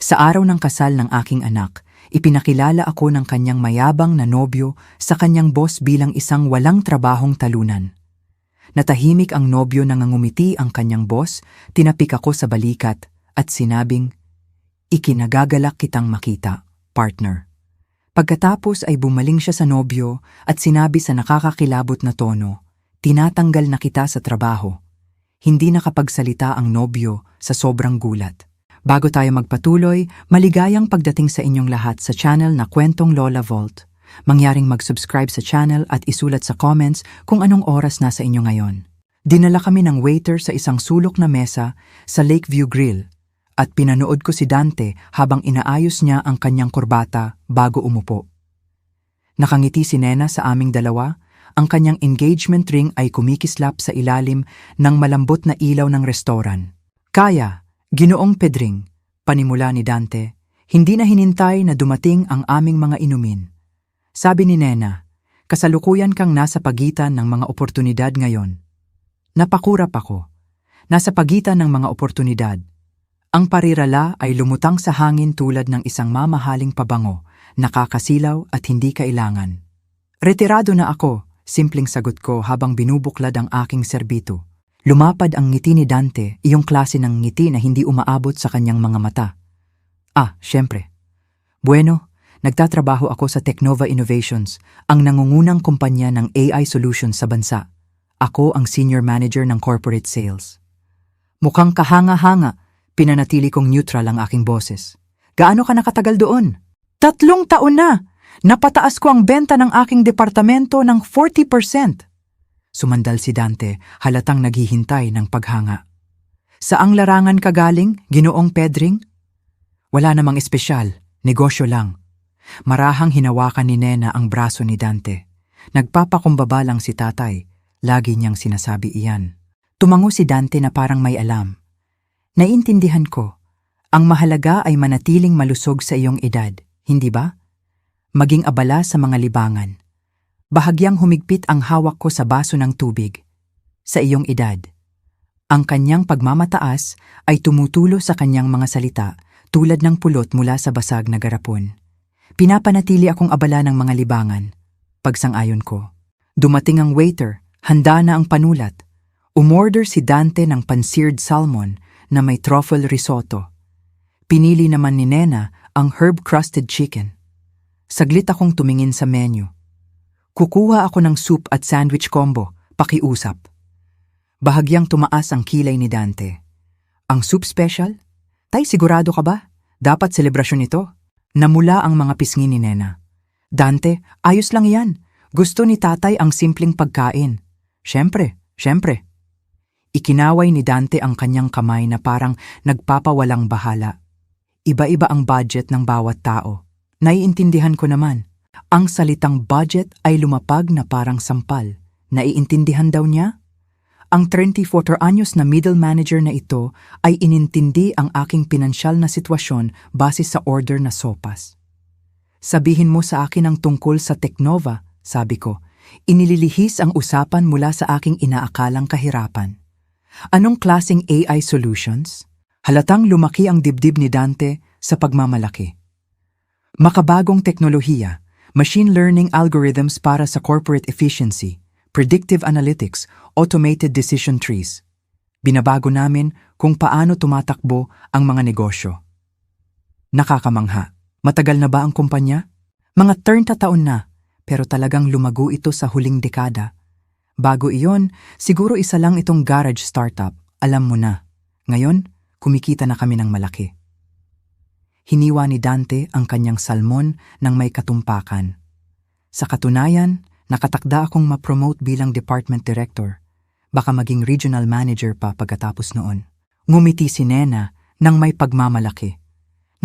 Sa araw ng kasal ng aking anak, ipinakilala ako ng kanyang mayabang na nobyo sa kanyang boss bilang isang walang trabahong talunan. Natahimik ang nobyo nang ngumiti ang kanyang boss, tinapik ako sa balikat at sinabing, "Ikinagagalak kitang makita, partner." Pagkatapos ay bumaling siya sa nobyo at sinabi sa nakakakilabot na tono, "Tinatanggal na kita sa trabaho." Hindi nakapagsalita ang nobyo sa sobrang gulat. Bago tayo magpatuloy, maligayang pagdating sa inyong lahat sa channel na Kwentong Lola Vault. Mangyaring mag-subscribe sa channel at isulat sa comments kung anong oras nasa inyo ngayon. Dinala kami ng waiter sa isang sulok na mesa sa Lakeview Grill at pinanood ko si Dante habang inaayos niya ang kanyang kurbata bago umupo. Nakangiti si Nena sa aming dalawa, ang kanyang engagement ring ay kumikislap sa ilalim ng malambot na ilaw ng restoran. "Kaya, Ginoong Pedring," panimula ni Dante, hindi na hinintay na dumating ang aming mga inumin. Sabi ni Nena, "Kasalukuyan kang nasa pagitan ng mga oportunidad ngayon." Napakurap ako. Nasa pagitan ng mga oportunidad. Ang parirala ay lumutang sa hangin tulad ng isang mamahaling pabango, nakakasilaw at hindi kailangan. "Retirado na ako," simpleng sagot ko habang binubuklad ang aking serbito. Lumapad ang ngiti ni Dante, iyong klase ng ngiti na hindi umaabot sa kanyang mga mata. Syempre. Bueno, nagtatrabaho ako sa Technova Innovations, ang nangungunang kumpanya ng AI solutions sa bansa. Ako ang senior manager ng corporate sales. Mukhang kahanga-hanga, pinanatili kong neutral ang aking boses. "Gaano ka nakatagal doon?" 3 taon na! Napataas ko ang benta ng aking departamento ng 40%. Sumandal si Dante, halatang naghihintay ng paghanga. "Saang larangan ka galing, Ginoong Pedring?" "Wala namang espesyal, negosyo lang." Marahang hinawakan ni Nena ang braso ni Dante. Nagpapakumbaba lang si tatay, lagi niyang sinasabi iyan. Tumango si Dante na parang may alam. "Naiintindihan ko, ang mahalaga ay manatiling malusog sa iyong edad, hindi ba? Maging abala sa mga libangan." Bahagyang humigpit ang hawak ko sa baso ng tubig. "Sa iyong edad." Ang kanyang pagmamataas ay tumutulo sa kanyang mga salita tulad ng pulot mula sa basag na garapon. "Pinapanatili akong abala ng mga libangan." Pagsang-ayon ko. Dumating ang waiter, handa na ang panulat. Umorder si Dante ng pan-seared salmon na may truffle risotto. Pinili naman ni Nena ang herb-crusted chicken. Saglit akong tumingin sa menu. "Kukuha ako ng soup at sandwich combo, pakiusap." Bahagyang tumaas ang kilay ni Dante. "Ang soup special? Tay, sigurado ka ba? Dapat selebrasyon ito." Namula ang mga pisngi ni Nena. "Dante, ayos lang yan. Gusto ni tatay ang simpleng pagkain." Siyempre. Ikinaway ni Dante ang kanyang kamay na parang nagpapawalang bahala. Iba-iba ang budget ng bawat tao. Naiintindihan ko naman. Ang salitang budget ay lumapag na parang sampal. Naiintindihan daw niya? Ang 34 anyos na middle manager na ito ay inintindi ang aking pinansyal na sitwasyon base sa order na sopas. "Sabihin mo sa akin ang tungkol sa Technova," sabi ko. Inililihis ang usapan mula sa aking inaakalang kahirapan. "Anong klaseng AI solutions?" Halatang lumaki ang dibdib ni Dante sa pagmamalaki. "Makabagong teknolohiya, machine learning algorithms para sa corporate efficiency, predictive analytics, automated decision trees. Binabago namin kung paano tumatakbo ang mga negosyo." Nakakamangha. Matagal na ba ang kumpanya? Mga 30 taon na, pero talagang lumago ito sa huling dekada. Bago iyon, siguro isa lang itong garage startup, alam mo na. Ngayon, kumikita na kami ng malaki. Hiniwa ni Dante ang kanyang salmon ng may katumpakan. "Sa katunayan, nakatakda akong ma-promote bilang department director. Baka maging regional manager pa pagkatapos noon." Ngumiti si Nena nang may pagmamalaki.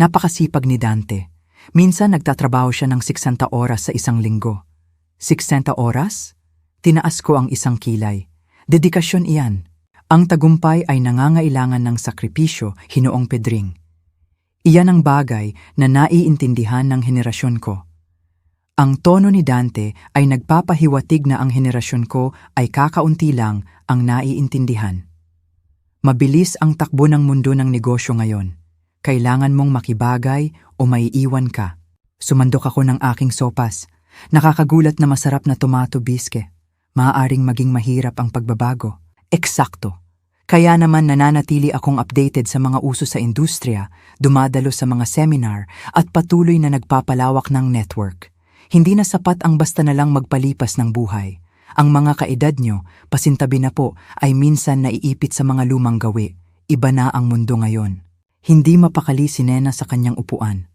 Napakasipag ni Dante. Minsan nagtatrabaho siya ng 60 oras sa isang linggo. 60 oras? Tinaas ko ang isang kilay. Dedikasyon iyan. Ang tagumpay ay nangangailangan ng sakripisyo, Ginoong Pedring. Iyan ang bagay na naiintindihan ng henerasyon ko. Ang tono ni Dante ay nagpapahiwatig na ang henerasyon ko ay kakaunti lang ang naiintindihan. Mabilis ang takbo ng mundo ng negosyo ngayon. Kailangan mong makibagay o maiiwan ka. Sumandok ako ng aking sopas. Nakakagulat na masarap na tomato bisque. Maaaring maging mahirap ang pagbabago. Eksakto. Kaya naman nananatili akong updated sa mga uso sa industriya, dumadalo sa mga seminar at patuloy na nagpapalawak ng network. Hindi na sapat ang basta na lang magpalipas ng buhay. Ang mga kaedad nyo, pasintabi na po, ay minsan naiipit sa mga lumang gawi. Iba na ang mundo ngayon. Hindi mapakali si Nena sa kanyang upuan.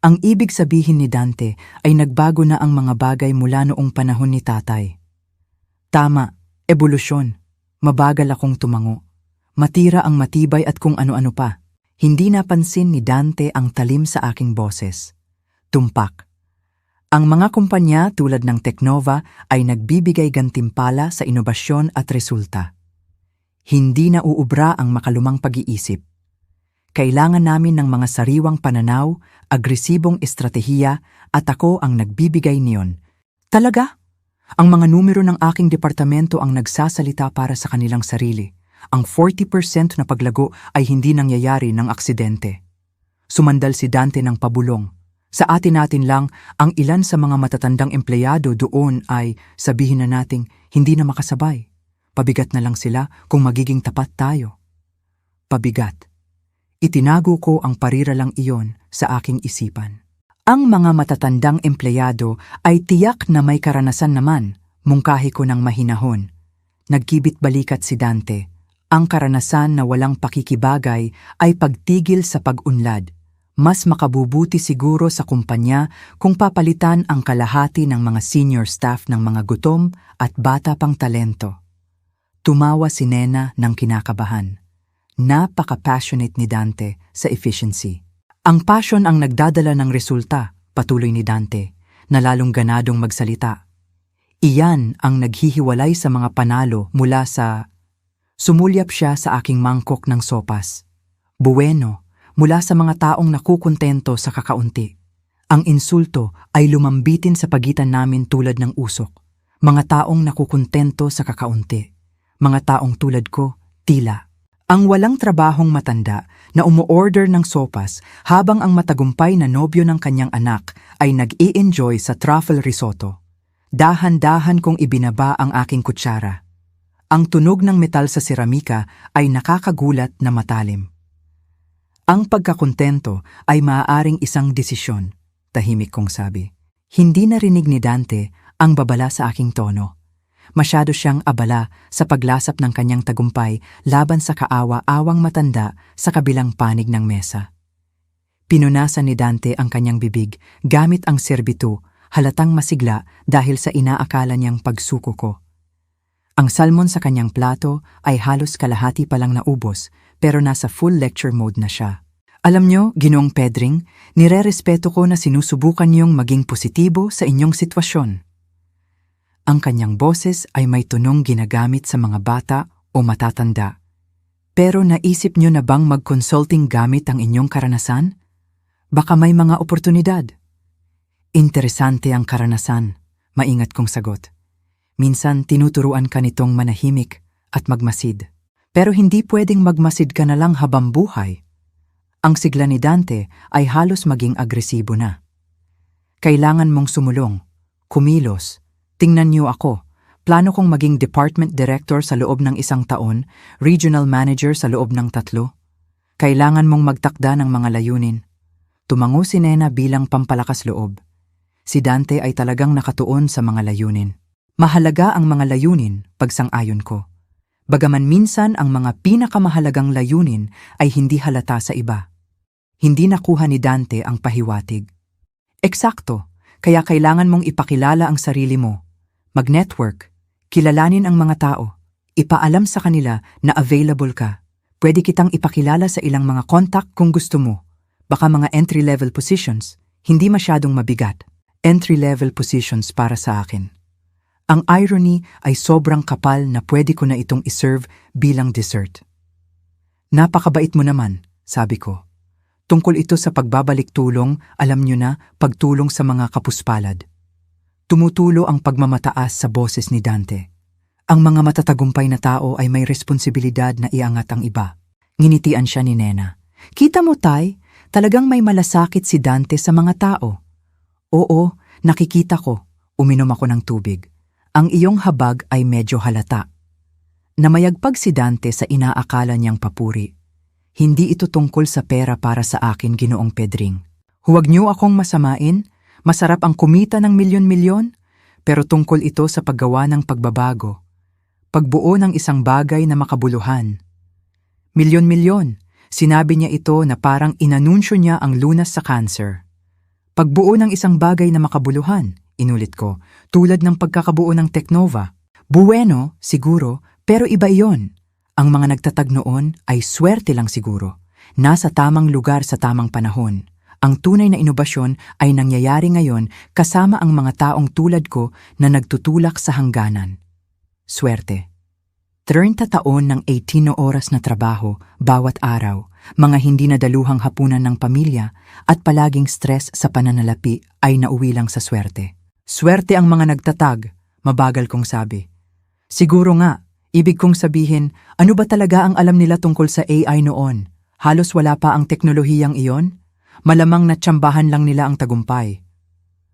Ang ibig sabihin ni Dante ay nagbago na ang mga bagay mula noong panahon ni tatay. Tama, ebolusyon. Mabagal akong tumango. Matira ang matibay at kung ano-ano pa. Hindi napansin ni Dante ang talim sa aking boses. Tumpak. Ang mga kumpanya tulad ng Tecnova ay nagbibigay gantimpala sa inobasyon at resulta. Hindi na uubra ang makalumang pag-iisip. Kailangan namin ng mga sariwang pananaw, agresibong estratehiya at ako ang nagbibigay niyon. Talaga? Ang mga numero ng aking departamento ang nagsasalita para sa kanilang sarili. Ang 40% na paglago ay hindi nangyayari ng aksidente. Sumandal si Dante ng pabulong. Sa atin-natin lang, ang ilan sa mga matatandang empleyado doon ay, sabihin na nating, hindi na makasabay. Pabigat na lang sila kung magiging tapat tayo. Pabigat. Itinago ko ang pariralang iyon sa aking isipan. Ang mga matatandang empleyado ay tiyak na may karanasan naman, mungkahi ko ng mahinahon. Nagkibit-balikat si Dante. Ang karanasan na walang pakikibagay ay pagtigil sa pag-unlad. Mas makabubuti siguro sa kumpanya kung papalitan ang kalahati ng mga senior staff ng mga gutom at bata pang talento. Tumawa si Nena ng kinakabahan. Napaka-passionate ni Dante sa efficiency. Ang passion ang nagdadala ng resulta, patuloy ni Dante, na lalong ganadong magsalita. Iyan ang naghihiwalay sa mga panalo mula sa... Sumulyap siya sa aking mangkok ng sopas. Bueno, mula sa mga taong nakukontento sa kakaunti. Ang insulto ay lumambitin sa pagitan namin tulad ng usok. Mga taong nakukontento sa kakaunti. Mga taong tulad ko, tila. Ang walang trabahong matanda na umu-order ng sopas habang ang matagumpay na nobyo ng kanyang anak ay nag-i-enjoy sa truffle risotto. Dahan-dahan kong ibinaba ang aking kutsara. Ang tunog ng metal sa seramika ay nakakagulat na matalim. Ang pagkakontento ay maaaring isang desisyon, tahimik kong sabi. Hindi narinig ni Dante ang babala sa aking tono. Masyado siyang abala sa paglasap ng kanyang tagumpay laban sa kaawa-awang matanda sa kabilang panig ng mesa. Pinunasan ni Dante ang kanyang bibig gamit ang serbito, halatang masigla dahil sa inaakala niyang pagsuko ko. Ang salmon sa kanyang plato ay halos kalahati pa lang naubos pero nasa full lecture mode na siya. Alam nyo, Ginoong Pedring, nire-respeto ko na sinusubukan niyong maging positibo sa inyong sitwasyon. Ang kanyang boses ay may tunong ginagamit sa mga bata o matatanda. Pero naisip nyo na bang mag-consulting gamit ang inyong karanasan? Baka may mga oportunidad. Interesante ang karanasan, maingat kong sagot. Minsan tinuturuan ka nitong manahimik at magmasid. Pero hindi pwedeng magmasid ka na lang habang buhay. Ang sigla ni Dante ay halos maging agresibo na. Kailangan mong sumulong, kumilos. Tingnan niyo ako, plano kong maging department director sa loob ng 1 taon, regional manager sa loob ng 3. Kailangan mong magtakda ng mga layunin. Tumango si Nena bilang pampalakas loob. Si Dante ay talagang nakatuon sa mga layunin. Mahalaga ang mga layunin, pagsang-ayon ko. Bagaman minsan ang mga pinakamahalagang layunin ay hindi halata sa iba. Hindi nakuha ni Dante ang pahiwatig. Eksakto, kaya kailangan mong ipakilala ang sarili mo. Mag-network, kilalanin ang mga tao, ipaalam sa kanila na available ka. Pwede kitang ipakilala sa ilang mga contact kung gusto mo. Baka mga entry-level positions, hindi masyadong mabigat. Entry-level positions para sa akin. Ang irony ay sobrang kapal na pwede ko na itong iserve bilang dessert. Napakabait mo naman, sabi ko. Tungkol ito sa pagbabalik tulong, alam nyo na, pagtulong sa mga kapuspalad. Tumutulo ang pagmamataas sa boses ni Dante. Ang mga matatagumpay na tao ay may responsibilidad na iangat ang iba. Nginitian siya ni Nena. Kita mo, Tay, Talagang may malasakit si Dante sa mga tao. Oo, nakikita ko. Uminom ako ng tubig. Ang iyong habag ay medyo halata. Namayagpag si Dante sa inaakala niyang papuri. Hindi ito tungkol sa pera para sa akin, Ginoong Pedring. Huwag niyo akong masamain. Masarap ang kumita ng milyon-milyon. Pero tungkol ito sa paggawa ng pagbabago. Pagbuo ng isang bagay na makabuluhan. Milyon-milyon. Sinabi niya ito na parang inanunsyo niya ang lunas sa cancer. Pagbuo ng isang bagay na makabuluhan, inulit ko, tulad ng pagkakabuo ng Teknova. Bueno, siguro, pero iba iyon. Ang mga nagtatag noon ay swerte lang siguro. Nasa tamang lugar sa tamang panahon. Ang tunay na inobasyon ay nangyayari ngayon kasama ang mga taong tulad ko na nagtutulak sa hangganan. Swerte. 30 taon ng 18 na oras na trabaho bawat araw, mga hindi nadaluhang hapunan ng pamilya at palaging stress sa pananalapi ay nauwi lang sa swerte. Swerte ang mga nagtatag, mabagal kong sabi. Siguro nga, ibig kong sabihin, ano ba talaga ang alam nila tungkol sa AI noon? Halos wala pa ang teknolohiyang iyon? Malamang natsambahan lang nila ang tagumpay.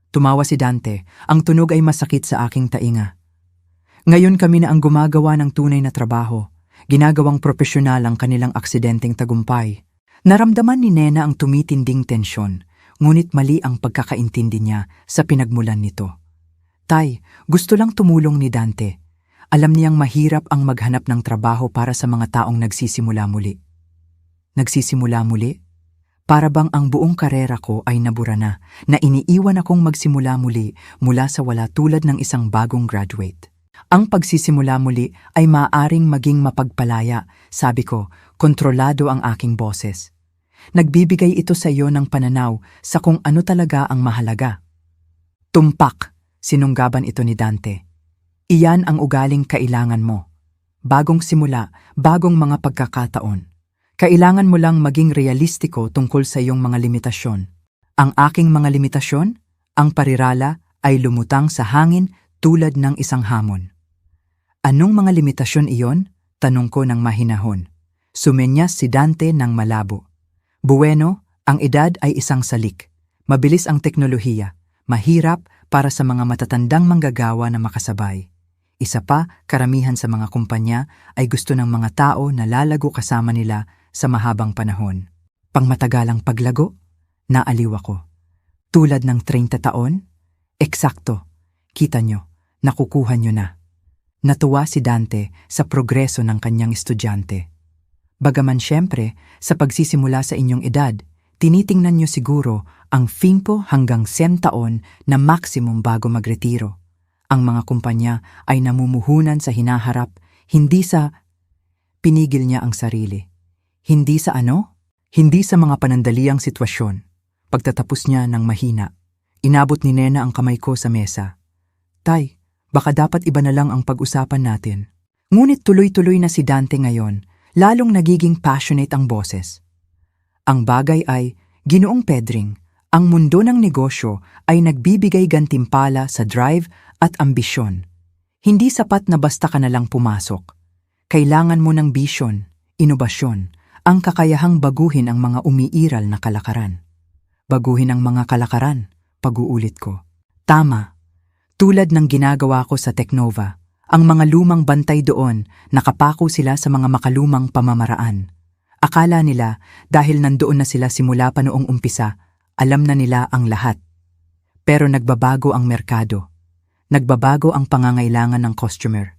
Tumawa si Dante, ang tunog ay masakit sa aking tainga. Ngayon kami na ang gumagawa ng tunay na trabaho. Ginagawang propesyonal ang kanilang aksidenteng tagumpay. Naramdaman ni Nena ang tumitinding tensyon, ngunit mali ang pagkakaintindi niya sa pinagmulan nito. Tay, gusto lang tumulong ni Dante. Alam niyang mahirap ang maghanap ng trabaho para sa mga taong nagsisimula muli. Nagsisimula muli? Para bang ang buong karera ko ay nabura na iniiwan akong magsimula muli mula sa wala tulad ng isang bagong graduate. Ang pagsisimula muli ay maaaring maging mapagpalaya, sabi ko, kontrolado ang aking boses. Nagbibigay ito sa iyo ng pananaw sa kung ano talaga ang mahalaga. Tumpak, sinunggaban ito ni Dante. Iyan ang ugaling kailangan mo. Bagong simula, bagong mga pagkakataon. Kailangan mo lang maging realistiko tungkol sa iyong mga limitasyon. Ang aking mga limitasyon, ang parirala, ay lumutang sa hangin tulad ng isang hamon. Anong mga limitasyon iyon? Tanong ko ng mahinahon. Sumenyas si Dante ng malabo. Bueno, ang edad ay isang salik. Mabilis ang teknolohiya. Mahirap para sa mga matatandang manggagawa na makasabay. Isa pa, karamihan sa mga kumpanya ay gusto ng mga tao na lalago kasama nila sa mahabang panahon. Pangmatagalang paglago? Naaliw ako. Tulad ng 30 taon? Eksakto. Kita nyo, nakukuha nyo na. Natuwa si Dante sa progreso ng kanyang estudyante. Bagaman siyempre, sa pagsisimula sa inyong edad, tinitingnan nyo siguro ang 5 hanggang 10 taon na maximum bago magretiro. Ang mga kumpanya ay namumuhunan sa hinaharap, hindi sa... Pinigil niya ang sarili. Hindi sa ano? Hindi sa mga panandaliang sitwasyon. Pagtatapos niya ng mahina, inabot ni Nena ang kamay ko sa mesa. Tay, baka dapat iba na lang ang pag-usapan natin. Ngunit tuloy-tuloy na si Dante ngayon, lalong nagiging passionate ang boses. Ang bagay ay, Ginoong Pedring, ang mundo ng negosyo ay nagbibigay gantimpala sa drive at ambisyon. Hindi sapat na basta ka na lang pumasok. Kailangan mo ng bisyon, inobasyon, ang kakayahang baguhin ang mga umiiral na kalakaran. Baguhin ang mga kalakaran, pag-uulit ko. Tama. Tulad ng ginagawa ko sa Teknova, ang mga lumang bantay doon, nakapako sila sa mga makalumang pamamaraan. Akala nila, dahil nandoon na sila simula pa noong umpisa, alam na nila ang lahat. Pero nagbabago ang merkado. Nagbabago ang pangangailangan ng customer.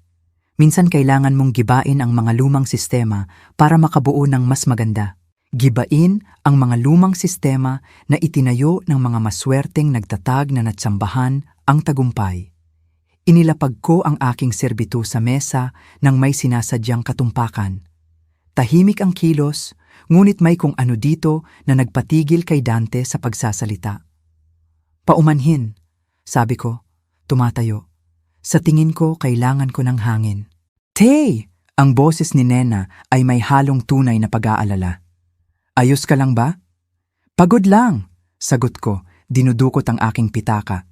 Minsan kailangan mong gibain ang mga lumang sistema para makabuo ng mas maganda. Gibain ang mga lumang sistema na itinayo ng mga maswerteng nagtatag na natsambahan ang tagumpay. Inilapag ko ang aking serbito sa mesa nang may sinasadyang katumpakan. Tahimik ang kilos, ngunit may kung ano dito na nagpatigil kay Dante sa pagsasalita. Paumanhin, sabi ko, tumatayo. Sa tingin ko, kailangan ko ng hangin. Tay! Ang boses ni Nena ay may halong tunay na pag-aalala. Ayos ka lang ba? Pagod lang, sagot ko, dinudukot ang aking pitaka.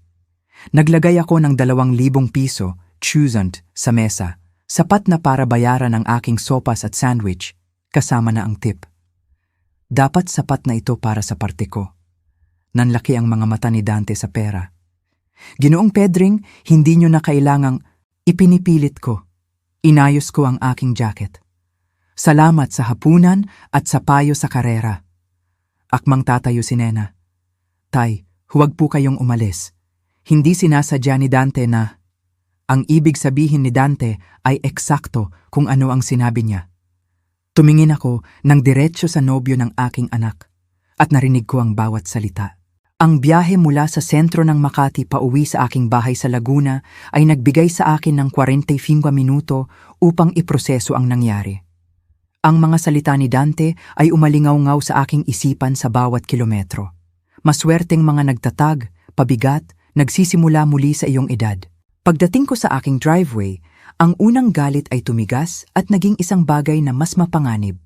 Naglagay ako ng 2,000 piso, chuzant, sa mesa, sapat na para bayaran ang aking sopas at sandwich, kasama na ang tip. Dapat sapat na ito para sa parte ko. Nanlaki ang mga mata ni Dante sa pera. Ginoong Pedring, hindi nyo na kailangang ipinipilit ko. Inayos ko ang aking jacket. Salamat sa hapunan at sa payo sa karera. Akmang tatayo si Nena. Tay, huwag po kayong umalis. Hindi sinasadya ni Dante na... Ang ibig sabihin ni Dante ay eksakto kung ano ang sinabi niya. Tumingin ako ng diretsyo sa nobyo ng aking anak at narinig ko ang bawat salita. Ang biyahe mula sa sentro ng Makati pauwi sa aking bahay sa Laguna ay nagbigay sa akin ng 45 minuto upang iproseso ang nangyari. Ang mga salita ni Dante ay umalingaw-ngaw sa aking isipan sa bawat kilometro. Maswerteng mga nagtatag, pabigat, nagsisimula muli sa iyong edad. Pagdating ko sa aking driveway, ang unang galit ay tumigas at naging isang bagay na mas mapanganib,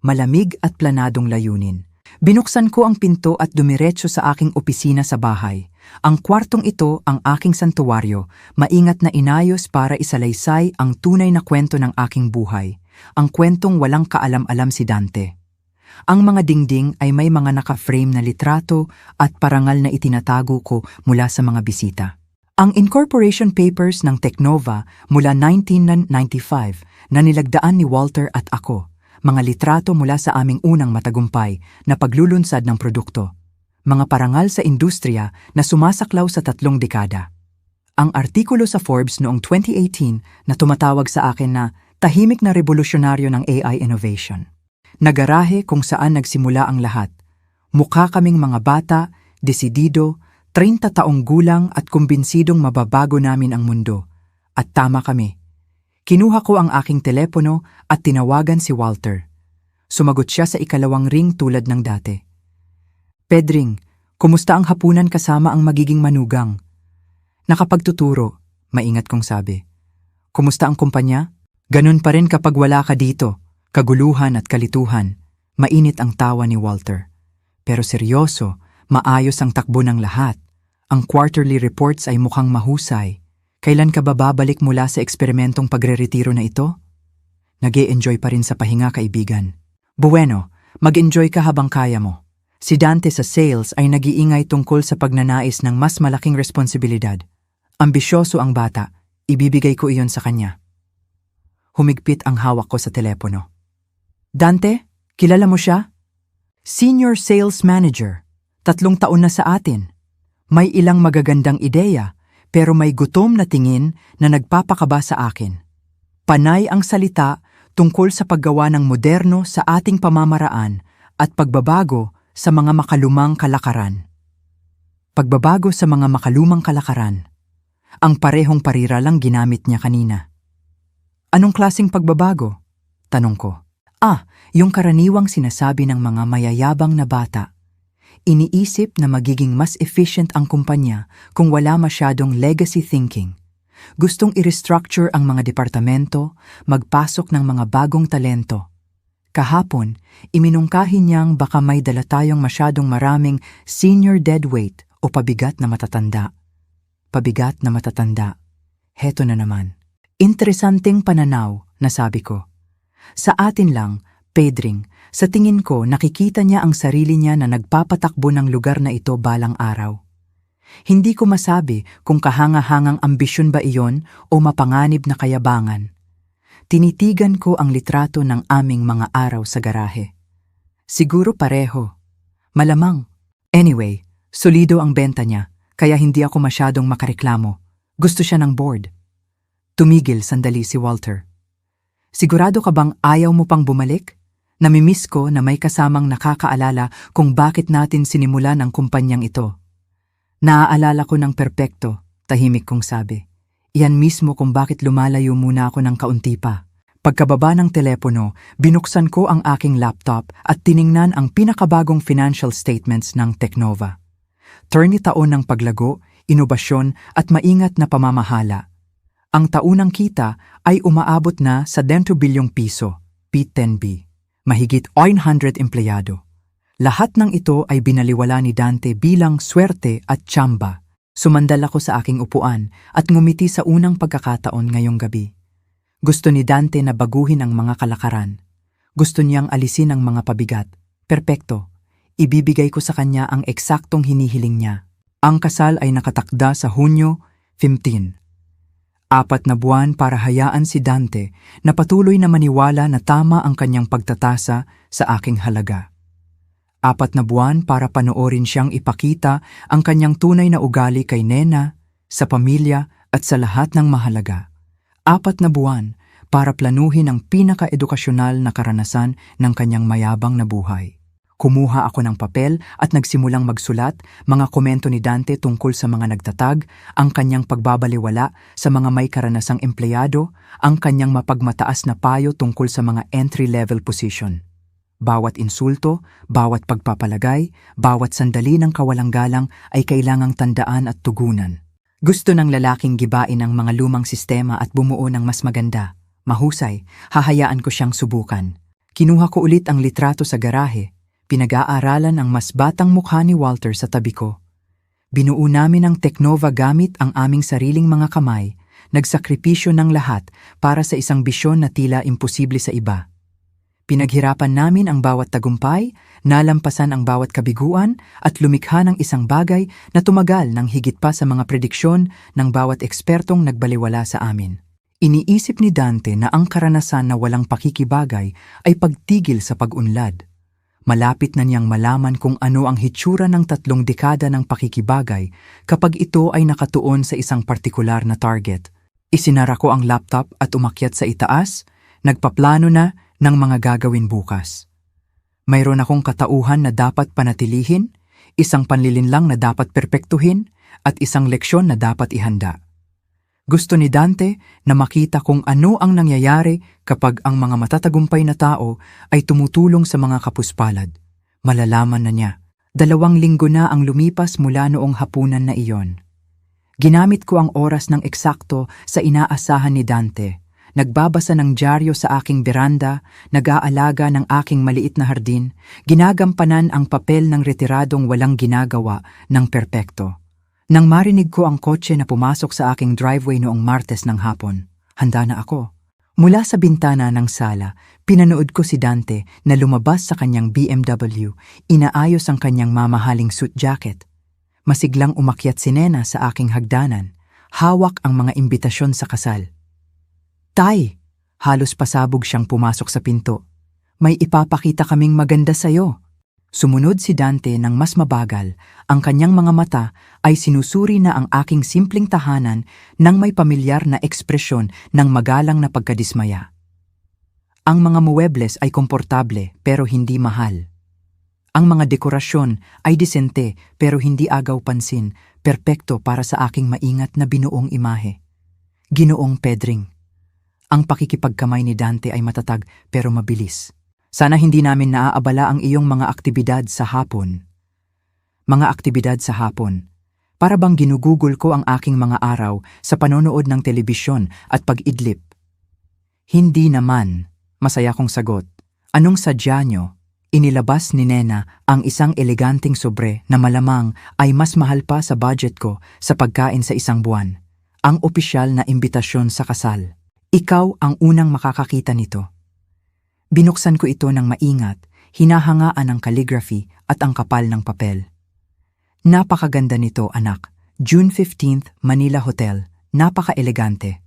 malamig at planadong layunin. Binuksan ko ang pinto at dumiretso sa aking opisina sa bahay. Ang kwartong ito ang aking santuwaryo, maingat na inayos para isalaysay ang tunay na kwento ng aking buhay, ang kwentong walang kaalam-alam si Dante. Ang mga dingding ay may mga naka-frame na litrato at parangal na itinatago ko mula sa mga bisita. Ang incorporation papers ng Technova mula 1995 na nilagdaan ni Walter at ako, mga litrato mula sa aming unang matagumpay na paglulunsad ng produkto, mga parangal sa industriya na sumasaklaw sa 3 dekada. Ang artikulo sa Forbes noong 2018 na tumatawag sa akin na tahimik na revolusyonaryo ng AI innovation. Nagarahe kung saan nagsimula ang lahat. Mukha kaming mga bata, desidido, 30 taong gulang at kumbinsidong mababago namin ang mundo. At tama kami. Kinuha ko ang aking telepono at tinawagan si Walter. Sumagot siya sa ikalawang ring tulad ng dati. Pedring, kumusta ang hapunan kasama ang magiging manugang? Nakapagtuturo, maingat kong sabi. Kumusta ang kumpanya? Ganun pa rin kapag wala ka dito. Kaguluhan at kalituhan. Mainit ang tawa ni Walter. Pero seryoso, maayos ang takbo ng lahat. Ang quarterly reports ay mukhang mahusay. Kailan ka ba babalik mula sa eksperimentong pagre-retiro na ito? Nag-e-enjoy pa rin sa pahinga, kaibigan. Bueno, mag-enjoy ka habang kaya mo. Si Dante sa sales ay nag-iingay tungkol sa pagnanais ng mas malaking responsibilidad. Ambisyoso ang bata, ibibigay ko iyon sa kanya. Humigpit ang hawak ko sa telepono. Dante, kilala mo siya? Senior Sales Manager. 3 taon na sa atin. May ilang magagandang ideya, pero may gutom na tingin na nagpapakaba sa akin. Panay ang salita tungkol sa paggawa ng moderno sa ating pamamaraan at pagbabago sa mga makalumang kalakaran. Pagbabago sa mga makalumang kalakaran. Ang parehong parira lang ginamit niya kanina. Anong klaseng pagbabago? Tanong ko. Yung karaniwang sinasabi ng mga mayayabang na bata. Iniisip na magiging mas efficient ang kumpanya kung wala masyadong legacy thinking. Gustong i-restructure ang mga departamento, magpasok ng mga bagong talento. Kahapon, iminungkahi niyang baka may dala tayong masyadong maraming senior deadweight o pabigat na matatanda. Pabigat na matatanda. Heto na naman. Interesanteng pananaw, nasabi ko. Sa atin lang, Pedring, sa tingin ko nakikita niya ang sarili niya na nagpapatakbo ng lugar na ito balang araw. Hindi ko masabi kung kahanga-hangang ambisyon ba iyon o mapanganib na kayabangan. Tinitigan ko ang litrato ng aming mga araw sa garahe. Siguro pareho. Malamang. Anyway, solido ang benta niya, kaya hindi ako masyadong makareklamo. Gusto siya ng board. Tumigil sandali si Walter. Sigurado ka bang ayaw mo pang bumalik? Namimiss ko na may kasamang nakakaalala kung bakit natin sinimulan ang kumpanyang ito. Naaalala ko ng perpekto, tahimik kong sabi. Iyan mismo kung bakit lumalayo muna ako ng kaunti pa. Pagkababa ng telepono, binuksan ko ang aking laptop at tiningnan ang pinakabagong financial statements ng Technova. 30 taon ng paglago, inobasyon at maingat na pamamahala. Ang taunang kita ay umaabot na sa 10 bilyong piso, P10B. Mahigit 900 empleyado. Lahat ng ito ay binaliwala ni Dante bilang swerte at tsamba. Sumandal ako sa aking upuan at ngumiti sa unang pagkakataon ngayong gabi. Gusto ni Dante na baguhin ang mga kalakaran. Gusto niyang alisin ang mga pabigat. Perpekto. Ibibigay ko sa kanya ang eksaktong hinihiling niya. Ang kasal ay nakatakda sa Hunyo 15. 4 na buwan para hayaan si Dante na patuloy na maniwala na tama ang kanyang pagtatasa sa aking halaga. 4 na buwan para panoorin siyang ipakita ang kanyang tunay na ugali kay Nena, sa pamilya at sa lahat ng mahalaga. 4 na buwan para planuhin ang pinaka-edukasyonal na karanasan ng kanyang mayabang na buhay. Kumuha ako ng papel at nagsimulang magsulat mga komento ni Dante tungkol sa mga nagtatag, ang kanyang pagbabaliwala sa mga may karanasang empleyado, ang kanyang mapagmataas na payo tungkol sa mga entry-level position. Bawat insulto, bawat pagpapalagay, bawat sandali ng kawalang galang ay kailangang tandaan at tugunan. Gusto ng lalaking gibain ang mga lumang sistema at bumuo ng mas maganda. Mahusay, hahayaan ko siyang subukan. Kinuha ko ulit ang litrato sa garahe. Pinag-aaralan ang mas batang mukha ni Walter sa tabi ko. Binuo namin ang Teknova gamit ang aming sariling mga kamay, nagsakripisyo ng lahat para sa isang bisyon na tila imposible sa iba. Pinaghirapan namin ang bawat tagumpay, nalampasan ang bawat kabiguan at lumikha ng isang bagay na tumagal ng higit pa sa mga prediksyon ng bawat ekspertong nagbaliwala sa amin. Iniisip ni Dante na ang karanasan na walang pakikibagay ay pagtigil sa pag-unlad. Malapit na niyang malaman kung ano ang hitsura ng 3 dekada ng pakikibagay kapag ito ay nakatuon sa isang partikular na target. Isinara ko ang laptop at umakyat sa itaas, nagpaplano na ng mga gagawin bukas. Mayroon akong katauhan na dapat panatilihin, isang panlilinlang na dapat perpektuhin, at isang leksyon na dapat ihanda. Gusto ni Dante na makita kung ano ang nangyayari kapag ang mga matatagumpay na tao ay tumutulong sa mga kapuspalad. Malalaman na niya. 2 linggo na ang lumipas mula noong hapunan na iyon. Ginamit ko ang oras ng eksakto sa inaasahan ni Dante. Nagbabasa ng dyaryo sa aking beranda, nag-aalaga ng aking maliit na hardin, ginagampanan ang papel ng retiradong walang ginagawa ng perpekto. Nang marinig ko ang kotse na pumasok sa aking driveway noong Martes ng hapon, handa na ako. Mula sa bintana ng sala, pinanood ko si Dante na lumabas sa kanyang BMW, inaayos ang kanyang mamahaling suit jacket. Masiglang umakyat si Nena sa aking hagdanan, hawak ang mga imbitasyon sa kasal. "Tay!" Halos pasabog siyang pumasok sa pinto. "May ipapakita kaming maganda sa'yo." Sumunod si Dante ng mas mabagal, ang kanyang mga mata ay sinusuri na ang aking simpleng tahanan ng may pamilyar na ekspresyon ng magalang na pagkadismaya. Ang mga muebles ay komportable pero hindi mahal. Ang mga dekorasyon ay disente pero hindi agaw pansin, perpekto para sa aking maingat na binuong imahe. Ginoong Pedring. Ang pakikipagkamay ni Dante ay matatag pero mabilis. Sana hindi namin naaabala ang iyong mga aktibidad sa hapon. Mga aktibidad sa hapon. Para bang ginugugol ko ang aking mga araw sa panonood ng telebisyon at pag-idlip. Hindi naman, masaya kong sagot. Anong sadya nyo? Inilabas ni Nena ang isang eleganteng sobre na malamang ay mas mahal pa sa budget ko sa pagkain sa isang buwan. Ang opisyal na imbitasyon sa kasal. Ikaw ang unang makakakita nito. Binuksan ko ito ng maingat, hinahangaan ang calligraphy at ang kapal ng papel. Napakaganda nito, anak. June 15th, Manila Hotel. Napaka-elegante.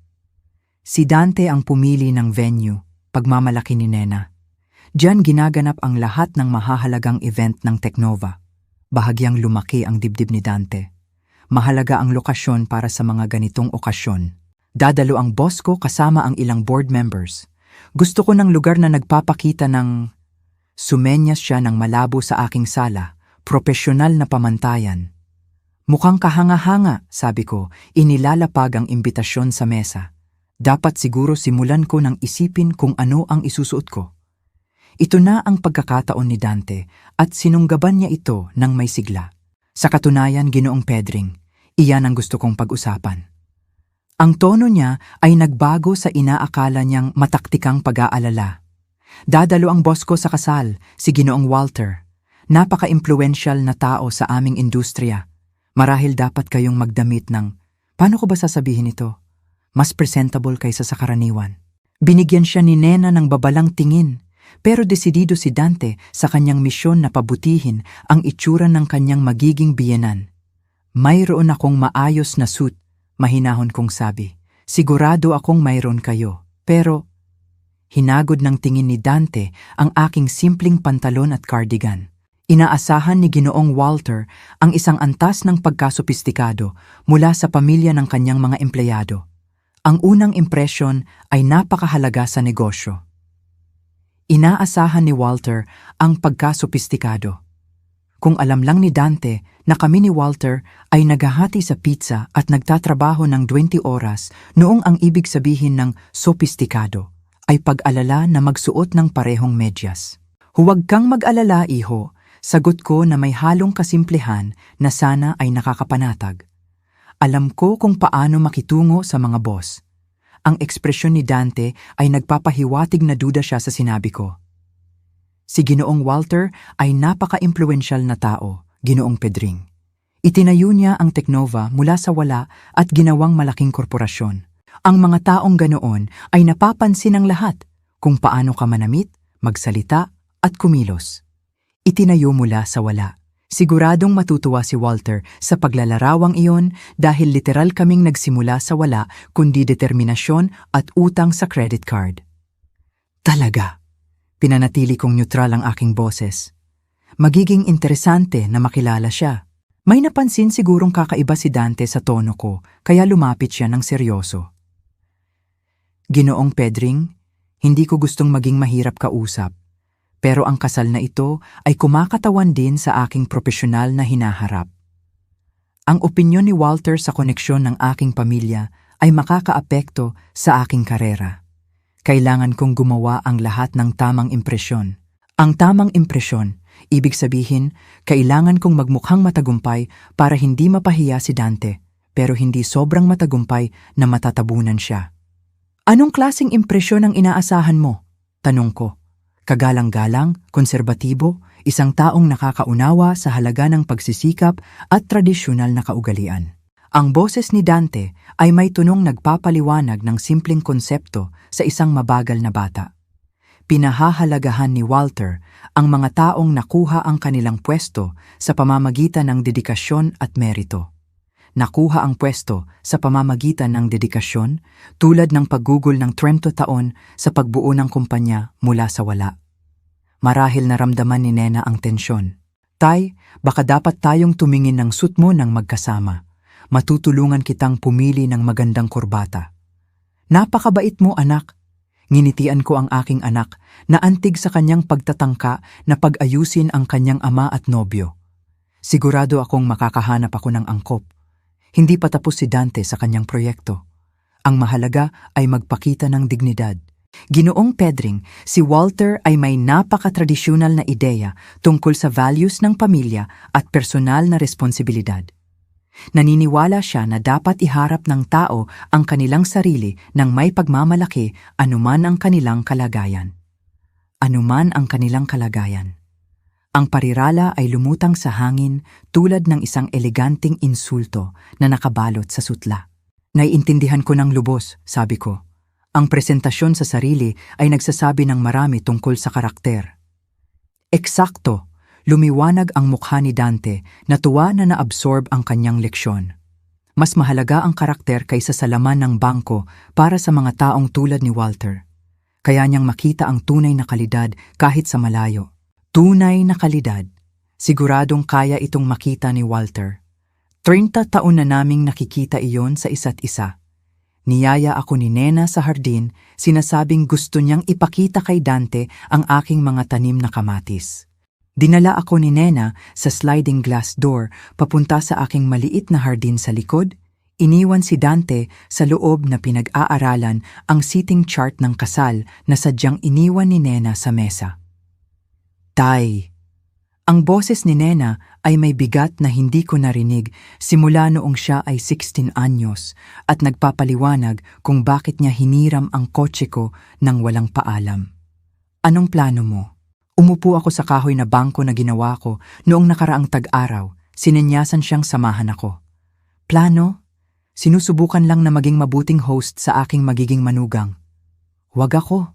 Si Dante ang pumili ng venue, pagmamalaki ni Nena. Diyan ginaganap ang lahat ng mahahalagang event ng Teknova. Bahagyang lumaki ang dibdib ni Dante. Mahalaga ang lokasyon para sa mga ganitong okasyon. Dadalo ang boss ko kasama ang ilang board members. Gusto ko ng lugar na nagpapakita ng... Sumenyas siya ng malabo sa aking sala, propesyonal na pamantayan. Mukhang kahanga-hanga, sabi ko, inilalapag ang imbitasyon sa mesa. Dapat siguro simulan ko ng isipin kung ano ang isusuot ko. Ito na ang pagkakataon ni Dante at sinunggaban niya ito ng may sigla. Sa katunayan, Ginoong Pedring, iyan ang gusto kong pag-usapan. Ang tono niya ay nagbago sa inaakala niyang mataktikang pag-aalala. Dadalo ang boss ko sa kasal, si Ginoong Walter. Napaka-impluensyal na tao sa aming industriya. Marahil dapat kayong magdamit ng, paano ko ba sasabihin ito? Mas presentable kaysa sa karaniwan. Binigyan siya ni Nena ng babalang tingin. Pero desidido si Dante sa kanyang misyon na pabutihin ang itsura ng kanyang magiging biyenan. Mayroon akong maayos na suit, mahinahon kong sabi. Sigurado akong mayroon kayo, pero hinagod ng tingin ni Dante ang aking simpleng pantalon at cardigan. Inaasahan ni Ginoong Walter ang isang antas ng pagkasopistikado mula sa pamilya ng kanyang mga empleyado. Ang unang impresyon ay napakahalaga sa negosyo. Inaasahan ni Walter ang pagkasopistikado. Kung alam lang ni Dante na kami ni Walter ay naghahati sa pizza at nagtatrabaho ng 20 oras noong ang ibig sabihin ng sopistikado ay pag-alala na magsuot ng parehong medyas. Huwag kang mag-alala, iho, sagot ko na may halong kasimplehan na sana ay nakakapanatag. Alam ko kung paano makitungo sa mga boss. Ang ekspresyon ni Dante ay nagpapahiwatig na duda siya sa sinabi ko. Si Ginoong Walter ay napaka-impluwensyal na tao, Ginoong Pedring. Itinayo niya ang Teknova mula sa wala at ginawang malaking korporasyon. Ang mga taong ganoon ay napapansin ng lahat kung paano ka manamit, magsalita at kumilos. Itinayo mula sa wala. Siguradong matutuwa si Walter sa paglalarawang iyon dahil literal kaming nagsimula sa wala kundi determinasyon at utang sa credit card. Talaga. Pinanatili kong neutral ang aking boses. Magiging interesante na makilala siya. May napansin sigurong kakaiba si Dante sa tono ko, kaya lumapit siya ng seryoso. Ginoong Pedring, hindi ko gustong maging mahirap kausap, pero ang kasal na ito ay kumakatawan din sa aking profesional na hinaharap. Ang opinyon ni Walter sa koneksyon ng aking pamilya ay makakaapekto sa aking karera. Kailangan kong gumawa ang lahat ng tamang impresyon. Ang tamang impresyon, ibig sabihin, kailangan kong magmukhang matagumpay para hindi mapahiya si Dante, pero hindi sobrang matagumpay na matatabunan siya. Anong klaseng impresyon ang inaasahan mo? Tanong ko. Kagalang-galang, konserbatibo, isang taong nakakaunawa sa halaga ng pagsisikap at tradisyonal na kaugalian. Ang boses ni Dante ay may tunong nagpapaliwanag ng simpleng konsepto sa isang mabagal na bata. Pinahahalagahan ni Walter ang mga taong nakuha ang kanilang pwesto sa pamamagitan ng dedikasyon at merito. Nakuha ang pwesto sa pamamagitan ng dedikasyon tulad ng paggugol ng 30 taon sa pagbuo ng kumpanya mula sa wala. Marahil naramdaman ni Nena ang tensyon. Tay, baka dapat tayong tumingin ng suit mo ng magkasama. Matutulungan kitang pumili ng magandang kurbata. Napakabait mo, anak. Nginitian ko ang aking anak na antig sa kanyang pagtatangka na pag-ayusin ang kanyang ama at nobyo. Sigurado akong makakahanap ako ng angkop. Hindi pa tapos si Dante sa kanyang proyekto. Ang mahalaga ay magpakita ng dignidad. Ginoong Pedring, si Walter ay may napaka-tradisyonal na ideya tungkol sa values ng pamilya at personal na responsibilidad. Naniniwala siya na dapat iharap ng tao ang kanilang sarili ng may pagmamalaki anuman ang kanilang kalagayan. Anuman ang kanilang kalagayan. Ang parirala ay lumutang sa hangin tulad ng isang eleganteng insulto na nakabalot sa sutla. Naiintindihan ko ng lubos, sabi ko. Ang presentasyon sa sarili ay nagsasabi ng marami tungkol sa karakter. Eksakto. Lumiwanag ang mukha ni Dante na tuwa na naabsorb ang kanyang leksyon. Mas mahalaga ang karakter kaysa sa laman ng bangko para sa mga taong tulad ni Walter. Kaya niyang makita ang tunay na kalidad kahit sa malayo. Tunay na kalidad. Siguradong kaya itong makita ni Walter. 30 taon na naming nakikita iyon sa isa't isa. Niyaya ako ni Nena sa hardin, sinasabing gusto niyang ipakita kay Dante ang aking mga tanim na kamatis. Dinala ako ni Nena sa sliding glass door papunta sa aking maliit na hardin sa likod. Iniwan si Dante sa loob na pinag-aaralan ang seating chart ng kasal na sadyang iniwan ni Nena sa mesa. Tay. Ang boses ni Nena ay may bigat na hindi ko narinig simula noong siya ay 16 anyos at nagpapaliwanag kung bakit niya hiniram ang kotse ko nang walang paalam. Anong plano mo? Umupo ako sa kahoy na bangko na ginawa ko noong nakaraang tag-araw. Sinenyasan siyang samahan ako. Plano? Sinusubukan lang na maging mabuting host sa aking magiging manugang. Huwag ako.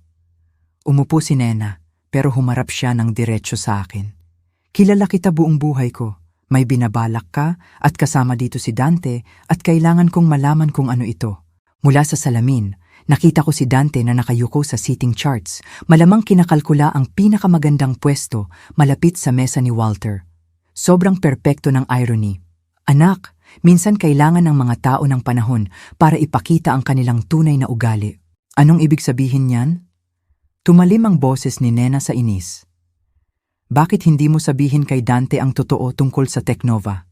Umupo si Nena, pero humarap siya ng diretso sa akin. Kilala kita buong buhay ko. May binabalak ka at kasama dito si Dante at kailangan kong malaman kung ano ito. Mula sa salamin, nakita ko si Dante na nakayuko sa seating charts. Malamang kinakalkula ang pinakamagandang pwesto malapit sa mesa ni Walter. Sobrang perpekto ng irony. Anak, minsan kailangan ng mga tao ng panahon para ipakita ang kanilang tunay na ugali. Anong ibig sabihin niyan? Tumalim ang boses ni Nena sa inis. Bakit hindi mo sabihin kay Dante ang totoo tungkol sa Teknova?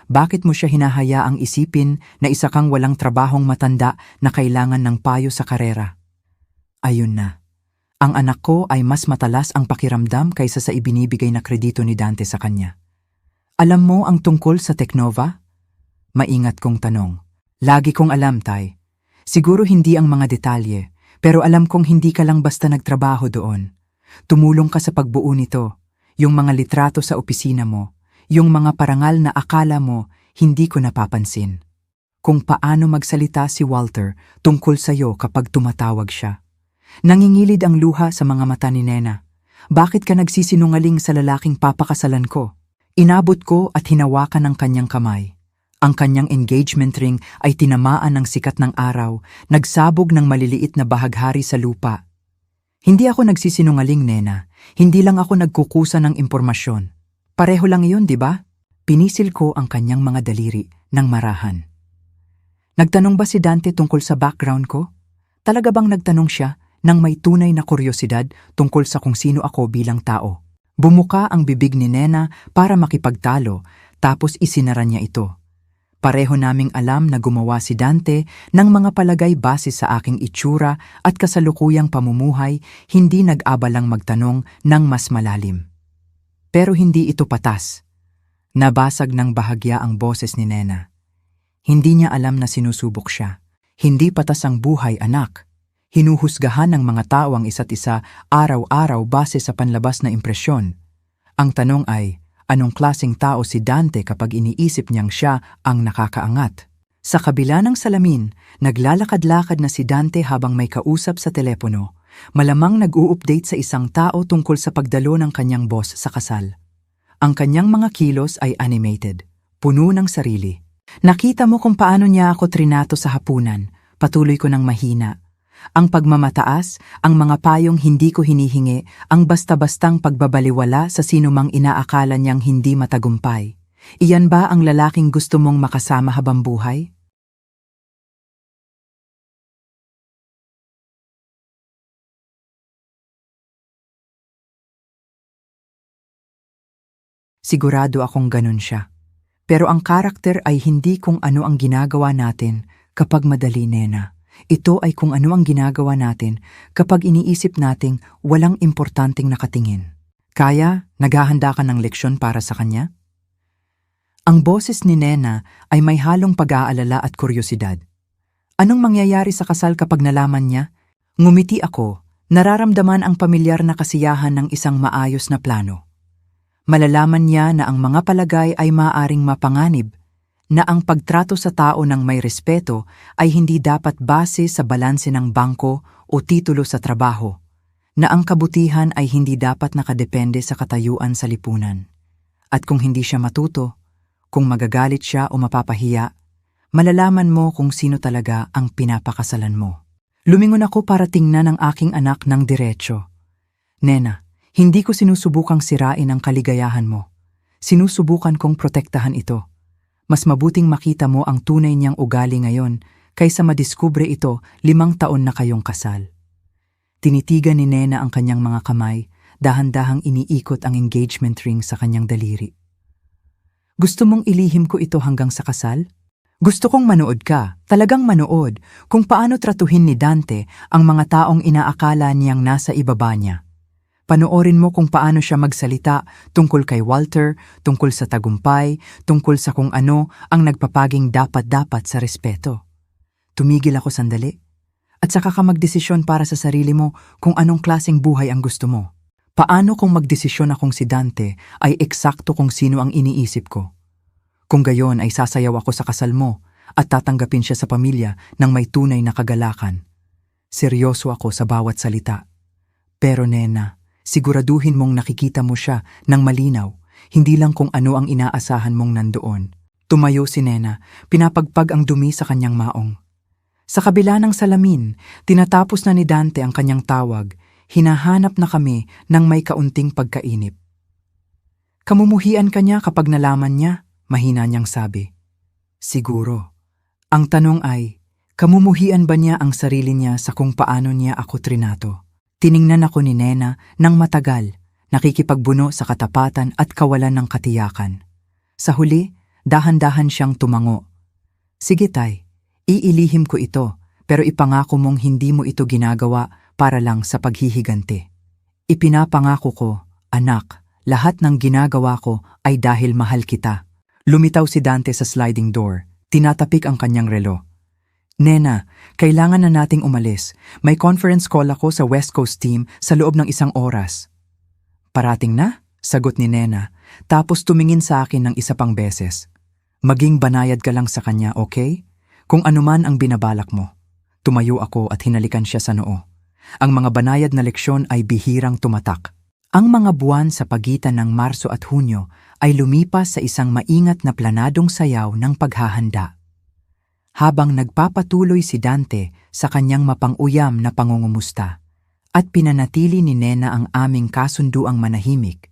Bakit mo siya hinahayaang isipin na isa kang walang trabahong matanda na kailangan ng payo sa karera? Ayun na. Ang anak ko ay mas matalas ang pakiramdam kaysa sa ibinibigay na kredito ni Dante sa kanya. Alam mo ang tungkol sa Teknova? Maingat kong tanong. Lagi kong alam, Tay. Siguro hindi ang mga detalye, pero alam kong hindi ka lang basta nagtrabaho doon. Tumulong ka sa pagbuo nito, yung mga litrato sa opisina mo, yung mga parangal na akala mo hindi ko napapansin. Kung paano magsalita si Walter tungkol sa'yo kapag tumatawag siya. Nangingilid ang luha sa mga mata ni Nena. Bakit ka nagsisinungaling sa lalaking papakasalan ko? Inabot ko at hinawakan ang kanyang kamay. Ang kanyang engagement ring ay tinamaan ng sikat ng araw, nagsabog ng maliliit na bahaghari sa lupa. Hindi ako nagsisinungaling, Nena. Hindi lang ako nagkukusa ng impormasyon. Pareho lang iyon, di ba? Pinisil ko ang kanyang mga daliri ng marahan. Nagtanong ba si Dante tungkol sa background ko? Talaga bang nagtanong siya nang may tunay na kuryosidad tungkol sa kung sino ako bilang tao? Bumuka ang bibig ni Nena para makipagtalo, tapos isinara niya ito. Pareho naming alam na gumawa si Dante ng mga palagay base sa aking itsura at kasalukuyang pamumuhay, hindi nag-abalang magtanong ng mas malalim. Pero hindi ito patas. Nabasag ng bahagya ang boses ni Nena. Hindi niya alam na sinusubok siya. Hindi patas ang buhay, anak. Hinuhusgahan ng mga tao ang isa't isa araw-araw base sa panlabas na impresyon. Ang tanong ay, anong klaseng tao si Dante kapag iniisip niyang siya ang nakakaangat? Sa kabila ng salamin, naglalakad-lakad na si Dante habang may kausap sa telepono. Malamang nag-u-update sa isang tao tungkol sa pagdalo ng kanyang boss sa kasal. Ang kanyang mga kilos ay animated, puno ng sarili. Nakita mo kung paano niya ako trinato sa hapunan. Patuloy ko ng mahina. Ang pagmamataas, ang mga payong hindi ko hinihingi, ang basta-bastang pagbabaliwala sa sinumang inaakala niyang hindi matagumpay. Iyan ba ang lalaking gusto mong makasama habang buhay? Sigurado akong ganun siya. Pero ang karakter ay hindi kung ano ang ginagawa natin kapag madali, Nena. Ito ay kung ano ang ginagawa natin kapag iniisip nating walang importanteng nakatingin. Kaya, naghahanda ka ng leksyon para sa kanya? Ang boses ni Nena ay may halong pag-aalala at kuryosidad. Anong mangyayari sa kasal kapag nalaman niya? Ngumiti ako, nararamdaman ang pamilyar na kasiyahan ng isang maayos na plano. Malalaman niya na ang mga palagay ay maaaring mapanganib, na ang pagtrato sa tao ng may respeto ay hindi dapat base sa balanse ng bangko o titulo sa trabaho, na ang kabutihan ay hindi dapat nakadepende sa katayuan sa lipunan. At kung hindi siya matuto, kung magagalit siya o mapapahiya, malalaman mo kung sino talaga ang pinapakasalan mo. Lumingon ako para tingnan ang aking anak ng diretso. Nena, hindi ko sinusubukang sirain ang kaligayahan mo. Sinusubukan kong protektahan ito. Mas mabuting makita mo ang tunay niyang ugali ngayon kaysa madiskubre ito 5 taon na kayong kasal. Tinitigan ni Nena ang kanyang mga kamay, dahan-dahang iniikot ang engagement ring sa kanyang daliri. Gusto mong ilihim ko ito hanggang sa kasal? Gusto kong manood ka, talagang manood, kung paano tratuhin ni Dante ang mga taong inaakala niyang nasa ibaba niya. Panoorin mo kung paano siya magsalita tungkol kay Walter, tungkol sa tagumpay, tungkol sa kung ano ang nagpapaging dapat-dapat sa respeto. Tumigil ako sandali. At saka ka magdesisyon para sa sarili mo kung anong klaseng buhay ang gusto mo. Paano kung magdesisyon akong si Dante ay eksakto kung sino ang iniisip ko? Kung gayon ay sasayaw ako sa kasal mo at tatanggapin siya sa pamilya ng may tunay na kagalakan. Seryoso ako sa bawat salita. Pero Nena, Siguraduhin mong nakikita mo siya ng malinaw, hindi lang kung ano ang inaasahan mong nandoon. Tumayo si Nena, pinapagpag ang dumi sa kanyang maong. Sa kabila ng salamin, tinatapos na ni Dante ang kanyang tawag, hinahanap na kami ng may kaunting pagkainip. Kamumuhian ka niya kapag nalaman niya, mahina niyang sabi. Siguro. Ang tanong ay, kamumuhian ba niya ang sarili niya sa kung paano niya ako trinato? Tiningnan ako ni Nena ng matagal, nakikipagbuno sa katapatan at kawalan ng katiyakan. Sa huli, dahan-dahan siyang tumango. Sige tay, iilihim ko ito, pero ipangako mong hindi mo ito ginagawa para lang sa paghihiganti. Ipinapangako ko, anak, lahat ng ginagawa ko ay dahil mahal kita. Lumitaw si Dante sa sliding door, tinatapik ang kanyang relo. Nena, kailangan na nating umalis. May conference call ako sa West Coast team sa loob ng 1 oras. Parating na? Sagot ni Nena, tapos tumingin sa akin ng isa pang beses. Maging banayad ka lang sa kanya, okay? Kung anuman ang binabalak mo. Tumayo ako at hinalikan siya sa noo. Ang mga banayad na leksyon ay bihirang tumatak. Ang mga buwan sa pagitan ng Marso at Hunyo ay lumipas sa isang maingat na planadong sayaw ng paghahanda. Habang nagpapatuloy si Dante sa kanyang mapang-uyam na pangungumusta at pinanatili ni Nena ang aming kasunduang manahimik,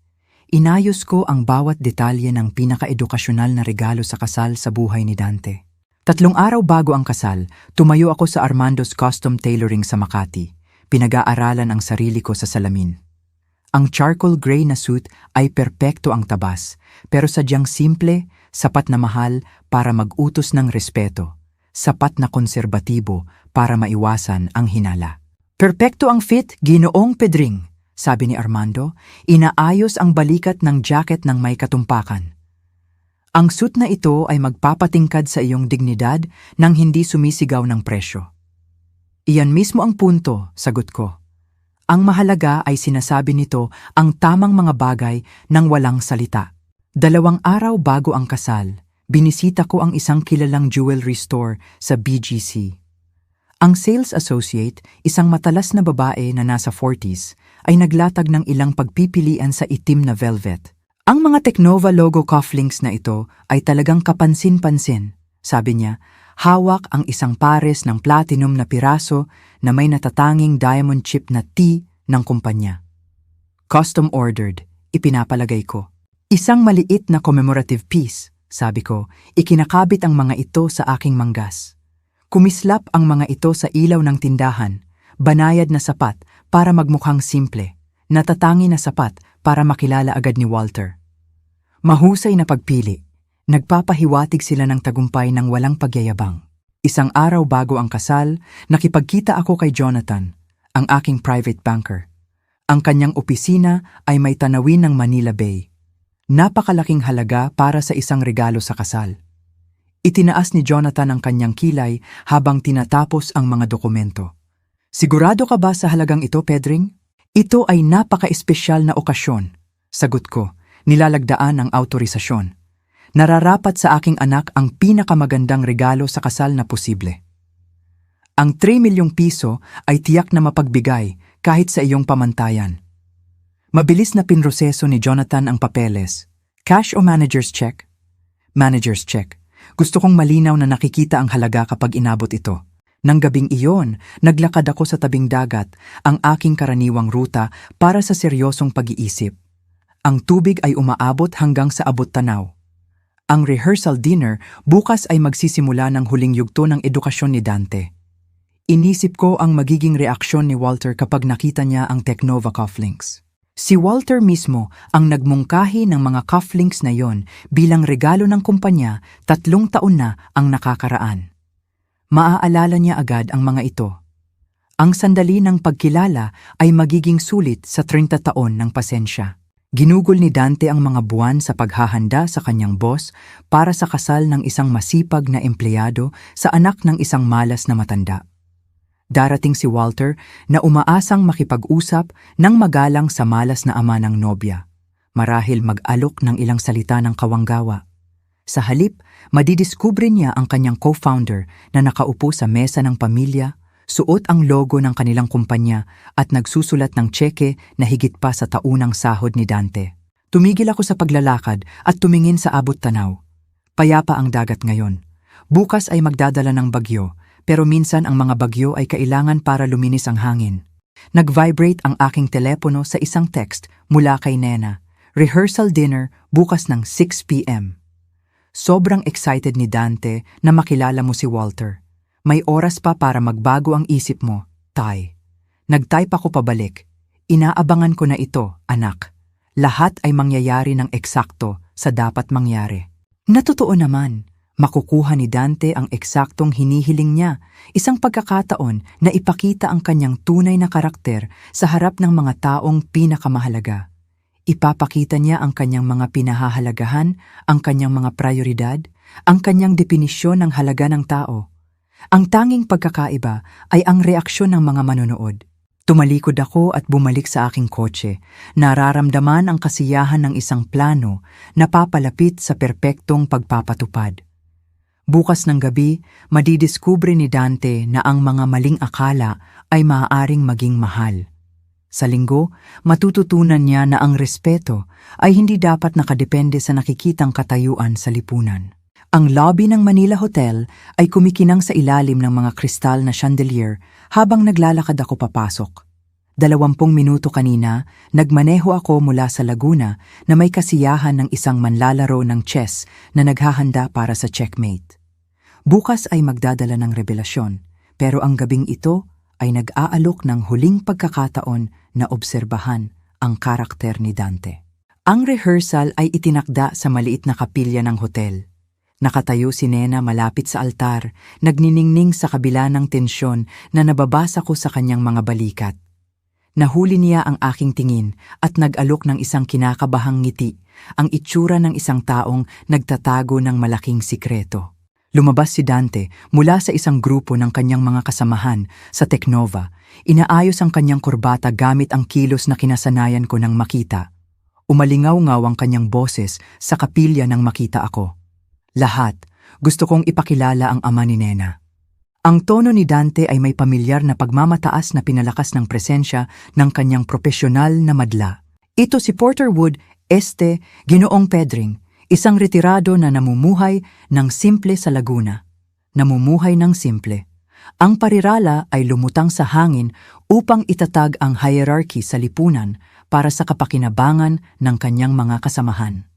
inayos ko ang bawat detalye ng pinaka-edukasyonal na regalo sa kasal sa buhay ni Dante. 3 araw bago ang kasal, tumayo ako sa Armando's Custom Tailoring sa Makati. Pinag-aaralan ang sarili ko sa salamin. Ang charcoal gray na suit ay perpekto ang tabas, pero sadyang simple, sapat na mahal para mag-utos ng respeto, sapat na konserbatibo para maiwasan ang hinala. Perpekto ang fit, Ginoong Pedring, sabi ni Armando, inaayos ang balikat ng jacket ng may katumpakan. Ang suit na ito ay magpapatingkad sa iyong dignidad nang hindi sumisigaw ng presyo. Iyan mismo ang punto, sagot ko. Ang mahalaga ay sinasabi nito ang tamang mga bagay nang walang salita. 2 araw bago ang kasal, binisita ko ang isang kilalang jewelry store sa BGC. Ang sales associate, isang matalas na babae na nasa 40s, ay naglatag ng ilang pagpipilian sa itim na velvet. Ang mga Teknova logo cufflinks na ito ay talagang kapansin-pansin, sabi niya. Hawak ang isang pares ng platinum na piraso na may natatanging diamond chip na T ng kumpanya. Custom ordered, ipinapalagay ko. Isang maliit na commemorative piece, sabi ko, ikinakabit ang mga ito sa aking manggas. Kumislap ang mga ito sa ilaw ng tindahan, banayad na sapat para magmukhang simple, natatangi na sapat para makilala agad ni Walter. Mahusay na pagpili. Nagpapahiwatig sila ng tagumpay ng walang pagyayabang. 1 araw bago ang kasal, nakipagkita ako kay Jonathan, ang aking private banker. Ang kanyang opisina ay may tanawin ng Manila Bay. Napakalaking halaga para sa isang regalo sa kasal. Itinaas ni Jonathan ang kanyang kilay habang tinatapos ang mga dokumento. Sigurado ka ba sa halagang ito, Pedring? Ito ay napaka-espesyal na okasyon, sagot ko, nilalagdaan ang autorisasyon. Nararapat sa aking anak ang pinakamagandang regalo sa kasal na posible. Ang 3 milyong piso ay tiyak na mapagbigay kahit sa iyong pamantayan. Mabilis na pinroseso ni Jonathan ang papeles. Cash o manager's check? Manager's check. Gusto kong malinaw na nakikita ang halaga kapag inabot ito. Nang gabing iyon, naglakad ako sa tabing dagat, ang aking karaniwang ruta para sa seryosong pag-iisip. Ang tubig ay umaabot hanggang sa abot tanaw. Ang rehearsal dinner bukas ay magsisimula ng huling yugto ng edukasyon ni Dante. Inisip ko ang magiging reaksyon ni Walter kapag nakita niya ang Teknova cufflinks. Si Walter mismo ang nagmungkahi ng mga cufflinks na yon bilang regalo ng kumpanya 3 taon na ang nakakaraan. Maaalala niya agad ang mga ito. Ang sandali ng pagkilala ay magiging sulit sa 30 taon ng pasensya. Ginugol ni Dante ang mga buwan sa paghahanda sa kanyang boss para sa kasal ng isang masipag na empleyado sa anak ng isang malas na matanda. Darating si Walter na umaasang makipag-usap ng magalang sa malas na ama ng nobya, marahil mag-alok ng ilang salita ng kawanggawa. Sa halip, madidiskubre niya ang kanyang co-founder na nakaupo sa mesa ng pamilya, Suot ang logo ng kanilang kumpanya at nagsusulat ng tseke na higit pa sa taunang sahod ni Dante. Tumigil ako sa paglalakad at tumingin sa abot tanaw. Payapa ang dagat ngayon. Bukas ay magdadala ng bagyo, pero minsan ang mga bagyo ay kailangan para luminis ang hangin. Nag-vibrate ang aking telepono sa isang text mula kay Nena. Rehearsal dinner bukas ng 6 p.m. Sobrang excited ni Dante na makilala mo si Walter. May oras pa para magbago ang isip mo, Tay. Nag-type ako pabalik. Inaabangan ko na ito, anak. Lahat ay mangyayari ng eksakto sa dapat mangyari. Natotoo naman, makukuha ni Dante ang eksaktong hinihiling niya, isang pagkakataon na ipakita ang kanyang tunay na karakter sa harap ng mga taong pinakamahalaga. Ipapakita niya ang kanyang mga pinahahalagahan, ang kanyang mga prioridad, ang kanyang definisyon ng halaga ng tao. Ang tanging pagkakaiba ay ang reaksyon ng mga manonood. Tumalikod ako at bumalik sa aking kotse. Nararamdaman ang kasiyahan ng isang plano na papalapit sa perpektong pagpapatupad. Bukas ng gabi, madidiskubre ni Dante na ang mga maling akala ay maaaring maging mahal. Sa linggo, matututunan niya na ang respeto ay hindi dapat nakadepende sa nakikitang katayuan sa lipunan. Ang lobby ng Manila Hotel ay kumikinang sa ilalim ng mga kristal na chandelier habang naglalakad ako papasok. 20 minuto kanina, nagmaneho ako mula sa Laguna na may kasiyahan ng isang manlalaro ng chess na naghahanda para sa checkmate. Bukas ay magdadala ng revelasyon, pero ang gabing ito ay nag-aalok ng huling pagkakataon na obserbahan ang karakter ni Dante. Ang rehearsal ay itinakda sa maliit na kapilya ng hotel. Nakatayo si Nena malapit sa altar, nagniningning sa kabila ng tensyon na nababasa ko sa kanyang mga balikat. Nahuli niya ang aking tingin at nag-alok ng isang kinakabahang ngiti, ang itsura ng isang taong nagtatago ng malaking sikreto. Lumabas si Dante mula sa isang grupo ng kanyang mga kasamahan sa Tecnova. Inaayos ang kanyang kurbata gamit ang kilos na kinasanayan ko nang makita. Umalingaw-ngaw ang kanyang boses sa kapilya nang makita ako. Lahat, gusto kong ipakilala ang ama ni Nena. Ang tono ni Dante ay may pamilyar na pagmamataas na pinalakas ng presensya ng kanyang propesyonal na madla. Ito si Porter Wood Ginoong Pedring, isang retirado na namumuhay ng simple sa Laguna. Namumuhay ng simple. Ang parirala ay lumutang sa hangin upang itatag ang hierarchy sa lipunan para sa kapakinabangan ng kanyang mga kasamahan.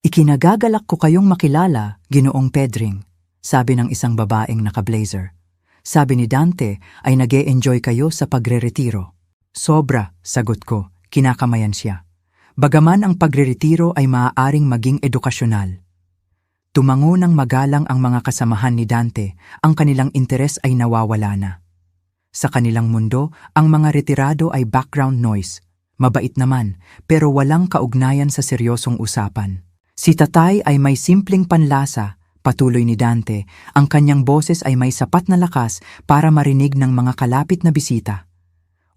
Ikinagagalak ko kayong makilala, Ginoong Pedring, sabi ng isang babaeng naka-blazer. Sabi ni Dante ay nag-e-enjoy kayo sa pagre-retiro. Sobra, sagot ko, kinakamayan siya. Bagaman ang pagre-retiro ay maaaring maging edukasyonal. Tumango ng magalang ang mga kasamahan ni Dante, ang kanilang interes ay nawawala na. Sa kanilang mundo, ang mga retirado ay background noise. Mabait naman, pero walang kaugnayan sa seryosong usapan. Si Tatay ay may simpleng panlasa, patuloy ni Dante, ang kanyang boses ay may sapat na lakas para marinig ng mga kalapit na bisita.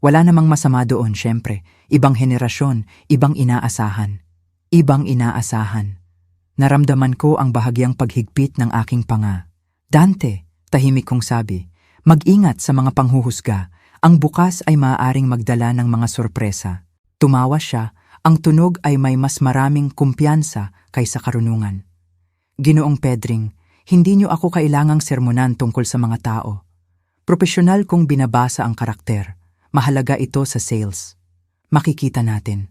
Wala namang masama doon, syempre. Ibang henerasyon, ibang inaasahan. Ibang inaasahan. Naramdaman ko ang bahagyang paghigpit ng aking panga. Dante, tahimik kong sabi, mag-ingat sa mga panghuhusga. Ang bukas ay maaaring magdala ng mga sorpresa. Tumawa siya, ang tunog ay may mas maraming kumpiyansa kaysa karunungan. Ginoong Pedring, hindi niyo ako kailangang sermonan tungkol sa mga tao. Propesyonal kong binabasa ang karakter. Mahalaga ito sa sales. Makikita natin.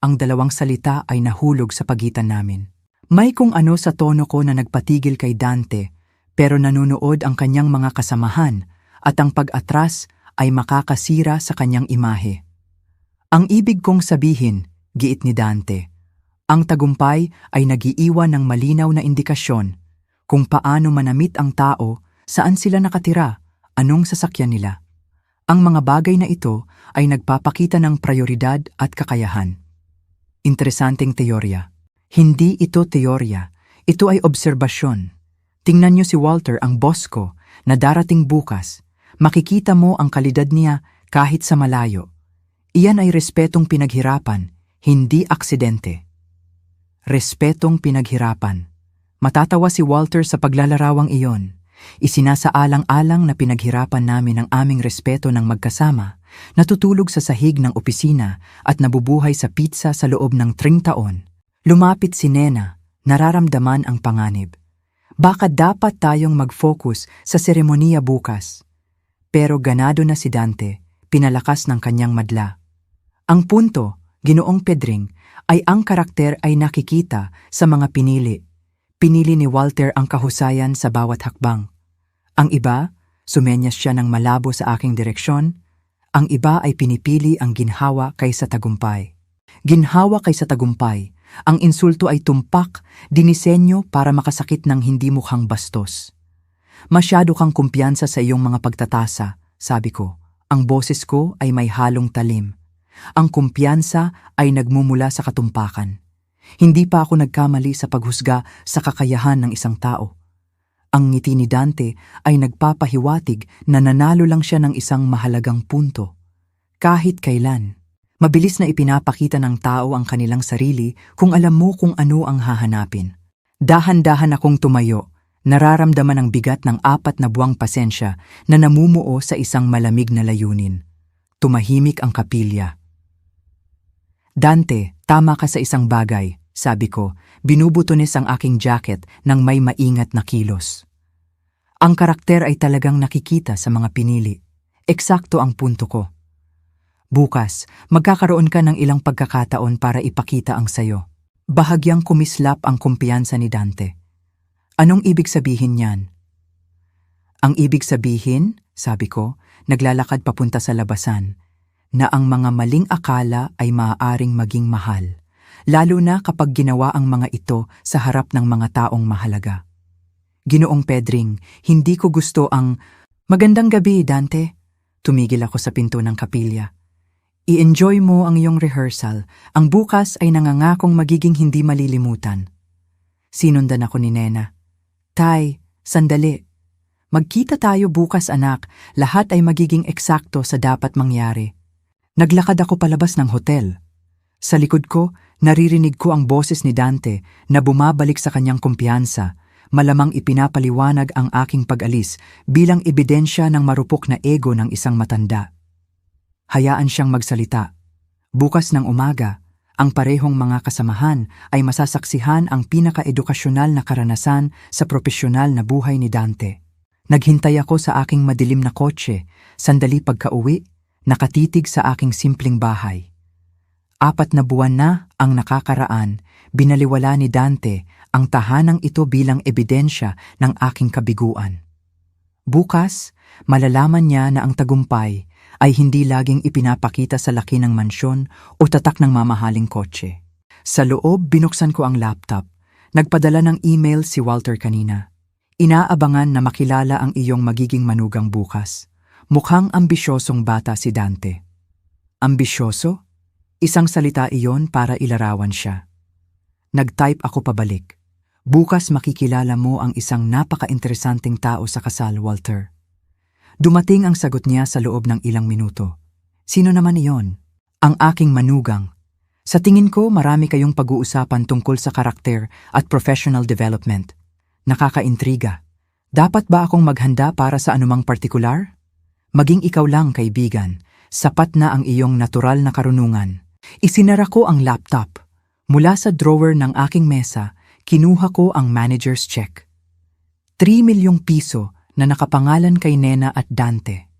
Ang dalawang salita ay nahulog sa pagitan namin. May kung ano sa tono ko na nagpatigil kay Dante, pero nanunood ang kanyang mga kasamahan at ang pag-atras ay makakasira sa kanyang imahe. Ang ibig kong sabihin, giit ni Dante, ang tagumpay ay nag-iiwan ng malinaw na indikasyon kung paano manamit ang tao, saan sila nakatira, anong sasakyan nila. Ang mga bagay na ito ay nagpapakita ng prioridad at kakayahan. Interesanteng teorya. Hindi ito teorya, ito ay obserbasyon. Tingnan niyo si Walter, ang boss ko, na darating bukas. Makikita mo ang kalidad niya kahit sa malayo. Iyan ay respetong pinaghirapan, hindi aksidente. Respetong pinaghirapan. Matatawa si Walter sa paglalarawang iyon. Isinasaalang-alang na pinaghirapan namin ang aming respeto ng magkasama, natutulog sa sahig ng opisina at nabubuhay sa pizza sa loob ng 30 taon. Lumapit si Nena, nararamdaman ang panganib. Baka dapat tayong mag-focus sa seremoniya bukas. Pero ganado na si Dante, pinalakas ng kanyang madla. Ang punto, Ginoong Pedring, ay ang karakter ay nakikita sa mga pinili. Pinili ni Walter ang kahusayan sa bawat hakbang. Ang iba, sumenyas siya ng malabo sa aking direksyon. Ang iba ay pinipili ang ginhawa kaysa tagumpay. Ginhawa kaysa tagumpay, ang insulto ay tumpak, dinisenyo para makasakit ng hindi mukhang bastos. Masyado kang kumpiyansa sa iyong mga pagtatasa, sabi ko. Ang boses ko ay may halong talim. Ang kumpiyansa ay nagmumula sa katumpakan. Hindi pa ako nagkamali sa paghusga sa kakayahan ng isang tao. Ang ngiti ni Dante ay nagpapahiwatig na nanalo lang siya ng isang mahalagang punto. Kahit kailan, mabilis na ipinapakita ng tao ang kanilang sarili kung alam mo kung ano ang hahanapin. Dahan-dahan akong tumayo, nararamdaman ang bigat ng 4 na buwang pasensya na namumuo sa isang malamig na layunin. Tumahimik ang kapilya. Dante, tama ka sa isang bagay, sabi ko, binubutunis ang aking jacket ng may maingat na kilos. Ang karakter ay talagang nakikita sa mga pinili. Eksakto ang punto ko. Bukas, magkakaroon ka ng ilang pagkakataon para ipakita ang sayo. Bahagyang kumislap ang kumpiyansa ni Dante. Anong ibig sabihin niyan? Ang ibig sabihin, sabi ko, naglalakad papunta sa labasan, na ang mga maling akala ay maaaring maging mahal, lalo na kapag ginawa ang mga ito sa harap ng mga taong mahalaga. Ginoong Pedring, hindi ko gusto ang, "Magandang gabi, Dante." Tumigil ako sa pinto ng kapilya. I-enjoy mo ang iyong rehearsal. Ang bukas ay nangangakong magiging hindi malilimutan. Sinundan ako ni Nena. Tay, sandali. Magkita tayo bukas, anak. Lahat ay magiging eksakto sa dapat mangyari. Naglakad ako palabas ng hotel. Sa likod ko, naririnig ko ang boses ni Dante na bumabalik sa kanyang kumpiyansa. Malamang ipinapaliwanag ang aking pag-alis bilang ebidensya ng marupok na ego ng isang matanda. Hayaan siyang magsalita. Bukas ng umaga, ang parehong mga kasamahan ay masasaksihan ang pinaka-edukasyonal na karanasan sa propesyonal na buhay ni Dante. Naghintay ako sa aking madilim na kotse, sandali pagka-uwi, nakatitig sa aking simpleng bahay. 4 na buwan na ang nakakaraan, binaliwala ni Dante ang tahanang ito bilang ebidensya ng aking kabiguan. Bukas, malalaman niya na ang tagumpay ay hindi laging ipinapakita sa laki ng mansyon o tatak ng mamahaling kotse. Sa loob, binuksan ko ang laptop. Nagpadala ng email si Walter kanina. Inaabangan na makilala ang iyong magiging manugang bukas. Mukhang ambisyosong bata si Dante. Ambisyoso? Isang salita iyon para ilarawan siya. Nag-type ako pabalik. Bukas makikilala mo ang isang napaka-interesanting tao sa kasal, Walter. Dumating ang sagot niya sa loob ng ilang minuto. Sino naman iyon? Ang aking manugang. Sa tingin ko, marami kayong pag-uusapan tungkol sa karakter at professional development. Nakakaintriga. Dapat ba akong maghanda para sa anumang partikular? Maging ikaw lang, kaibigan. Sapat na ang iyong natural na karunungan. Isinara ko ang laptop. Mula sa drawer ng aking mesa, kinuha ko ang manager's check. 3 milyong piso na nakapangalan kay Nena at Dante.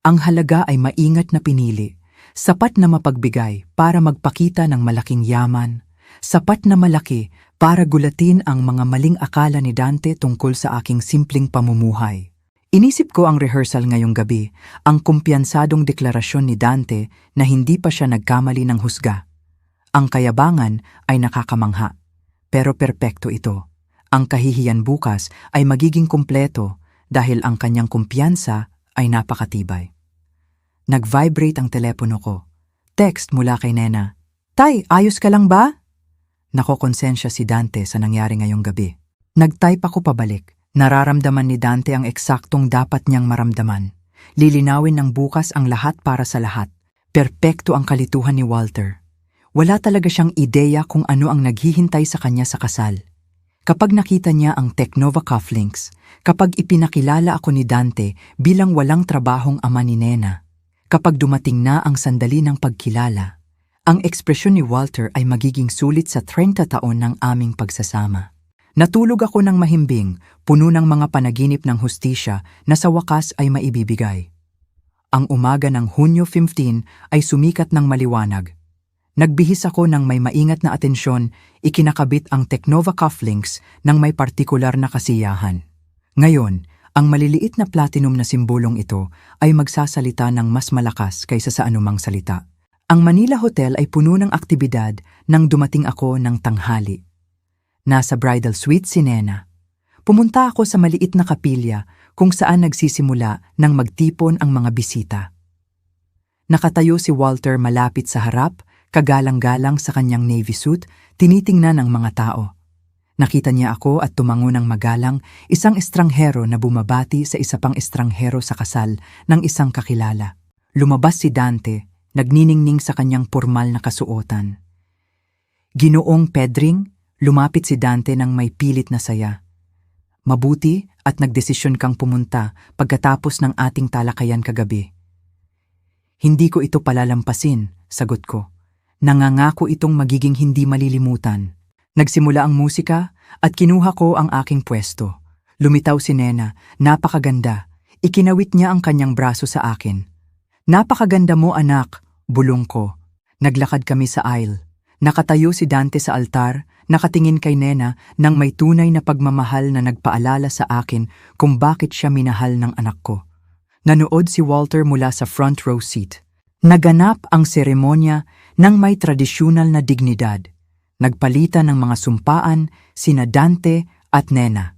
Ang halaga ay maingat na pinili, sapat na mapagbigay para magpakita ng malaking yaman, sapat na malaki para gulatin ang mga maling akala ni Dante tungkol sa aking simpleng pamumuhay. Inisip ko ang rehearsal ngayong gabi, ang kumpiyansadong deklarasyon ni Dante na hindi pa siya nagkamali ng husga. Ang kayabangan ay nakakamangha, pero perpekto ito. Ang kahihiyan bukas ay magiging kumpleto dahil ang kanyang kumpiyansa ay napakatibay. Nag-vibrate ang telepono ko. Text mula kay Nena. Tay, ayos ka lang ba? Nakokonsensya si Dante sa nangyari ngayong gabi. Nag-type ako pabalik. Nararamdaman ni Dante ang eksaktong dapat niyang maramdaman. Lilinawin ng bukas ang lahat para sa lahat. Perpekto ang kalituhan ni Walter. Wala talaga siyang ideya kung ano ang naghihintay sa kanya sa kasal. Kapag nakita niya ang Teknova cufflinks, kapag ipinakilala ako ni Dante bilang walang trabahong ama ni Nena, kapag dumating na ang sandali ng pagkilala, ang ekspresyon ni Walter ay magiging sulit sa 30 taon ng aming pagsasama. Natulog ako ng mahimbing, puno ng mga panaginip ng hustisya na sa wakas ay maibibigay. Ang umaga ng Hunyo 15 ay sumikat ng maliwanag. Nagbihis ako ng may maingat na atensyon, ikinakabit ang Teknova cufflinks ng may partikular na kasiyahan. Ngayon, ang maliliit na platinum na simbolong ito ay magsasalita ng mas malakas kaysa sa anumang salita. Ang Manila Hotel ay puno ng aktibidad nang dumating ako ng tanghali. Nasa bridal suite si Nena. Pumunta ako sa maliit na kapilya kung saan nagsisimula nang magtipon ang mga bisita. Nakatayo si Walter malapit sa harap, kagalang-galang sa kanyang navy suit, tinitingnan ng mga tao. Nakita niya ako at tumango ng magalang, isang estranghero na bumabati sa isa pang estranghero sa kasal ng isang kakilala. Lumabas si Dante, nagniningning sa kanyang pormal na kasuotan. Ginoong Pedring, lumapit si Dante ng may pilit na saya. Mabuti at nagdesisyon kang pumunta pagkatapos ng ating talakayan kagabi. Hindi ko ito palalampasin, sagot ko. Nangangako itong magiging hindi malilimutan. Nagsimula ang musika at kinuha ko ang aking pwesto. Lumitaw si Nena, napakaganda. Ikinawit niya ang kanyang braso sa akin. Napakaganda mo anak, bulong ko. Naglakad kami sa aisle. Nakatayo si Dante sa altar, nakatingin kay Nena nang may tunay na pagmamahal na nagpaalala sa akin kung bakit siya minahal ng anak ko. Nanood si Walter mula sa front row seat. Naganap ang seremonya ng may tradisyonal na dignidad. Nagpalitan ng mga sumpaan sina Dante at Nena.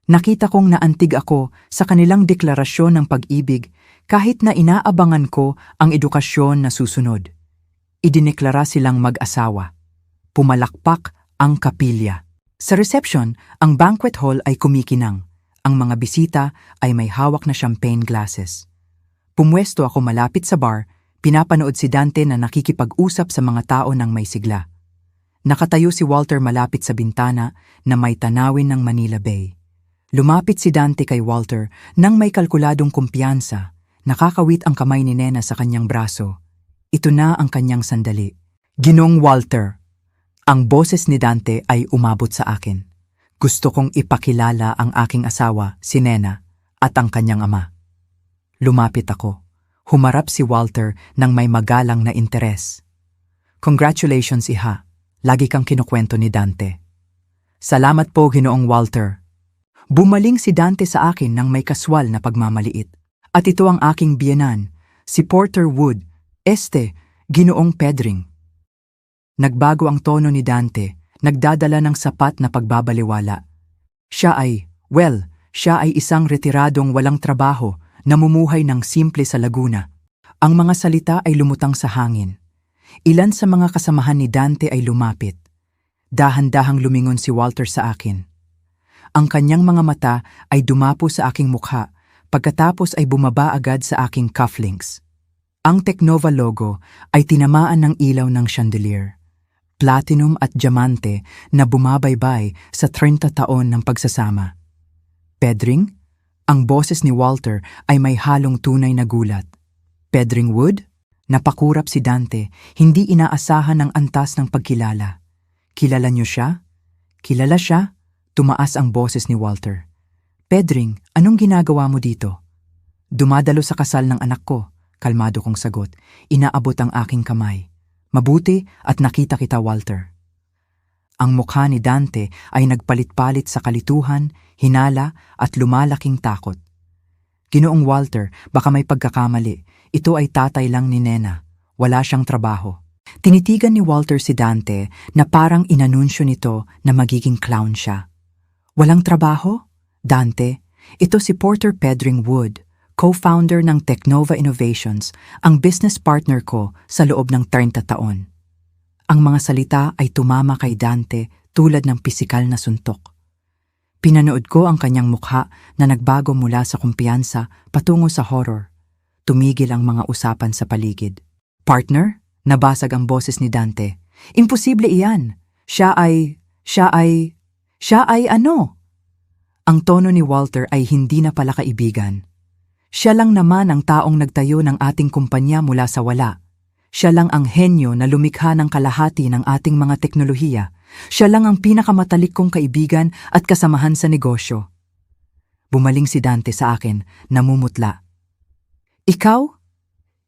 Nakita kong naantig ako sa kanilang deklarasyon ng pag-ibig kahit na inaabangan ko ang edukasyon na susunod. Idineklara silang mag-asawa. Pumalakpak ang kapilya. Sa reception, ang banquet hall ay kumikinang. Ang mga bisita ay may hawak na champagne glasses. Pumwesto ako malapit sa bar, pinapanood si Dante na nakikipag-usap sa mga tao ng may sigla. Nakatayo si Walter malapit sa bintana na may tanawin ng Manila Bay. Lumapit si Dante kay Walter nang may kalkuladong kumpiyansa. Nakakawit ang kamay ni Nena sa kanyang braso. Ito na ang kanyang sandali. Ginong Walter. Ang boses ni Dante ay umabot sa akin. Gusto kong ipakilala ang aking asawa, si Nena, at ang kanyang ama. Lumapit ako. Humarap si Walter ng may magalang na interes. Congratulations, iha. Lagi kang kinukwento ni Dante. Salamat po, Ginoong Walter. Bumaling si Dante sa akin ng may kaswal na pagmamaliit. At ito ang aking biyenan, si Porter Wood, Ginoong Pedring. Nagbago ang tono ni Dante, nagdadala ng sapat na pagbabaliwala. Siya ay isang retiradong walang trabaho, namumuhay ng simple sa Laguna. Ang mga salita ay lumutang sa hangin. Ilan sa mga kasamahan ni Dante ay lumapit. Dahan-dahang lumingon si Walter sa akin. Ang kanyang mga mata ay dumapo sa aking mukha, pagkatapos ay bumaba agad sa aking cufflinks. Ang Teknova logo ay tinamaan ng ilaw ng chandelier. Platinum at diamante na bumabaybay sa 30 taon ng pagsasama. Pedring? Ang boses ni Walter ay may halong tunay na gulat. Pedring Wood? Napakurap si Dante, hindi inaasahan ang antas ng pagkilala. Kilala niyo siya? Kilala siya? Tumaas ang boses ni Walter. Pedring, anong ginagawa mo dito? Dumadalo sa kasal ng anak ko. Kalmado kong sagot. Inaabot ang aking kamay. Mabuti at nakita kita, Walter. Ang mukha ni Dante ay nagpalit-palit sa kalituhan, hinala at lumalaking takot. Ginoong Walter, baka may pagkakamali. Ito ay tatay lang ni Nena. Wala siyang trabaho. Tinitigan ni Walter si Dante na parang inanunsyo nito na magiging clown siya. Walang trabaho? Dante, ito si Porter Pedring Wood, co-founder ng Teknova Innovations, ang business partner ko sa loob ng 30 taon. Ang mga salita ay tumama kay Dante tulad ng pisikal na suntok. Pinanood ko ang kanyang mukha na nagbago mula sa kumpiyansa patungo sa horror. Tumigil ang mga usapan sa paligid. Partner? Nabasag ang boses ni Dante. Imposible iyan. Siya ay... Siya ay ano? Ang tono ni Walter ay hindi na pala kaibigan. Siya lang naman ang taong nagtayo ng ating kumpanya mula sa wala. Siya lang ang henyo na lumikha ng kalahati ng ating mga teknolohiya. Siya lang ang pinakamatalik kong kaibigan at kasamahan sa negosyo. Bumaling si Dante sa akin, namumutla. Ikaw?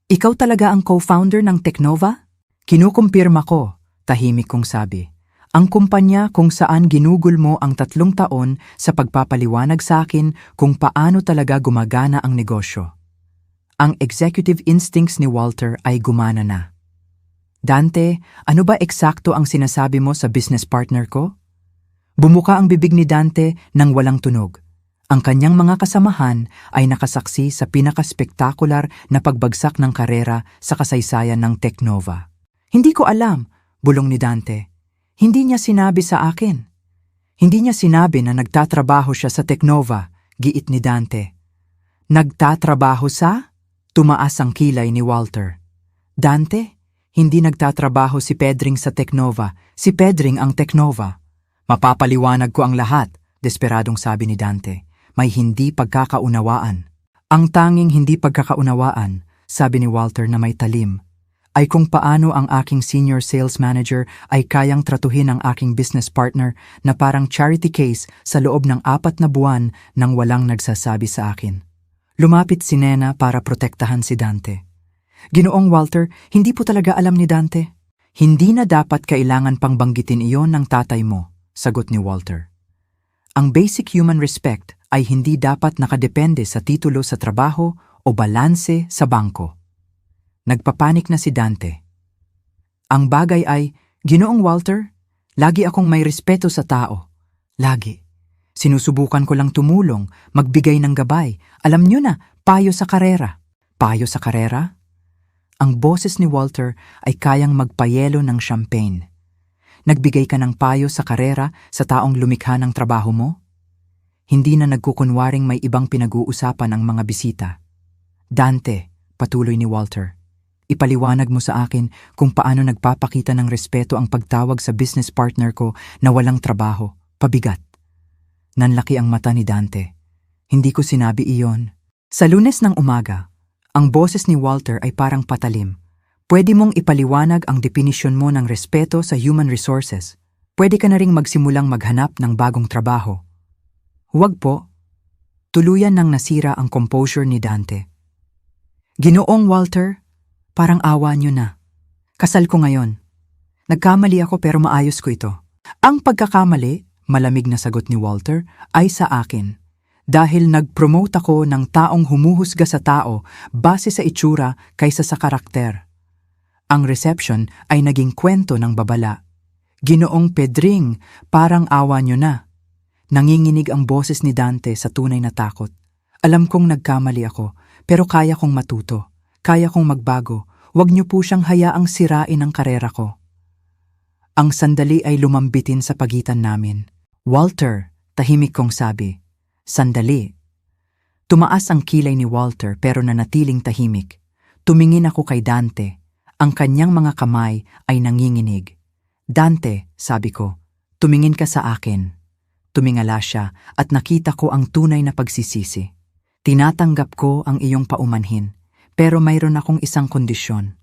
Ikaw talaga ang co-founder ng Teknova? Kinukumpirma ko, tahimik kong sabi. Ang kumpanya kung saan ginugol mo ang 3 taon sa pagpapaliwanag sa akin kung paano talaga gumagana ang negosyo. Ang executive instincts ni Walter ay gumana na. Dante, ano ba eksakto ang sinasabi mo sa business partner ko? Bumuka ang bibig ni Dante nang walang tunog. Ang kanyang mga kasamahan ay nakasaksi sa pinakaspektakular na pagbagsak ng karera sa kasaysayan ng Teknova. Hindi ko alam, bulong ni Dante. Hindi niya sinabi sa akin. Hindi niya sinabi na nagtatrabaho siya sa Teknova, giit ni Dante. Nagtatrabaho sa? Tumaas ang kilay ni Walter. Dante, hindi nagtatrabaho si Pedring sa Teknova, si Pedring ang Teknova. Mapapaliwanag ko ang lahat, desperadong sabi ni Dante. May hindi pagkakaunawaan. Ang tanging hindi pagkakaunawaan, sabi ni Walter na may talim, ay kung paano ang aking senior sales manager ay kayang tratuhin ang aking business partner na parang charity case sa loob ng 4 na buwan nang walang nagsasabi sa akin. Lumapit si Nena para protektahan si Dante. Ginoong Walter, hindi po talaga alam ni Dante. Hindi na dapat kailangan pang banggitin iyon ng tatay mo, sagot ni Walter. Ang basic human respect ay hindi dapat nakadepende sa titulo sa trabaho o balanse sa bangko. Nagpapanik na si Dante. Ang bagay ay, Ginoong Walter, lagi akong may respeto sa tao. Lagi. Sinusubukan ko lang tumulong, magbigay ng gabay. Alam niyo na, payo sa karera. Payo sa karera? Ang boses ni Walter ay kayang magpayelo ng champagne. Nagbigay ka ng payo sa karera sa taong lumikha ng trabaho mo? Hindi na nagkukunwaring may ibang pinag-uusapan ang mga bisita. Dante, patuloy ni Walter. Ipaliwanag mo sa akin kung paano nagpapakita ng respeto ang pagtawag sa business partner ko na walang trabaho, pabigat. Nanlaki ang mata ni Dante. Hindi ko sinabi iyon. Sa Lunes ng umaga, ang boses ni Walter ay parang patalim. Pwede mong ipaliwanag ang definisyon mo ng respeto sa human resources. Pwede ka na ring magsimulang maghanap ng bagong trabaho. Huwag po. Tuluyan nang nasira ang composure ni Dante. Ginoong Walter, parang awa niyo na. Kasal ko ngayon. Nagkamali ako pero maayos ko ito. Ang pagkakamali, malamig na sagot ni Walter, ay sa akin. Dahil nag-promote ako ng taong humuhusga sa tao base sa itsura kaysa sa karakter. Ang reception ay naging kwento ng babala. Ginoong Pedring, parang awa niyo na. Nanginginig ang boses ni Dante sa tunay na takot. Alam kong nagkamali ako, pero kaya kong matuto. Kaya kong magbago, wag niyo po siyang hayaang sirain ang karera ko. Ang sandali ay lumambitin sa pagitan namin. Walter, tahimik kong sabi. Sandali. Tumaas ang kilay ni Walter pero nanatiling tahimik. Tumingin ako kay Dante. Ang kanyang mga kamay ay nanginginig. Dante, sabi ko, tumingin ka sa akin. Tumingala siya at nakita ko ang tunay na pagsisisi. Tinatanggap ko ang iyong paumanhin. Pero mayroon akong isang kondisyon.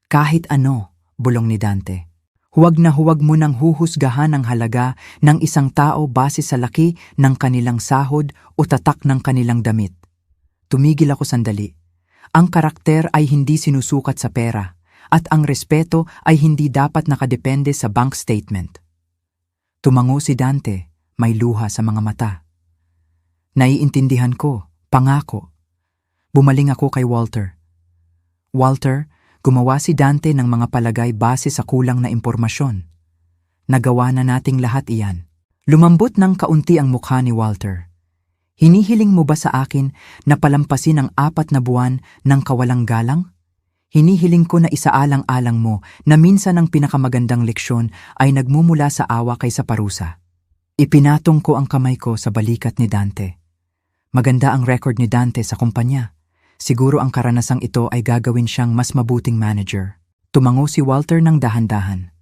Kahit ano, bulong ni Dante. Huwag na huwag mo nang huhusgahan ang halaga ng isang tao base sa laki ng kanilang sahod o tatak ng kanilang damit. Tumigil ako sandali. Ang karakter ay hindi sinusukat sa pera at ang respeto ay hindi dapat nakadepende sa bank statement. Tumango si Dante, may luha sa mga mata. Naiintindihan ko, pangako. Bumaling ako kay Walter. Walter, gumawa si Dante ng mga palagay base sa kulang na impormasyon. Nagawa na nating lahat iyan. Lumambot ng kaunti ang mukha ni Walter. Hinihiling mo ba sa akin na palampasin ang 4 na buwan ng kawalang galang? Hinihiling ko na isaalang-alang mo na minsan ang pinakamagandang leksyon ay nagmumula sa awa kaysa parusa. Ipinatong ko ang kamay ko sa balikat ni Dante. Maganda ang record ni Dante sa kumpanya. Siguro ang karanasang ito ay gagawin siyang mas mabuting manager. Tumango si Walter ng dahan-dahan.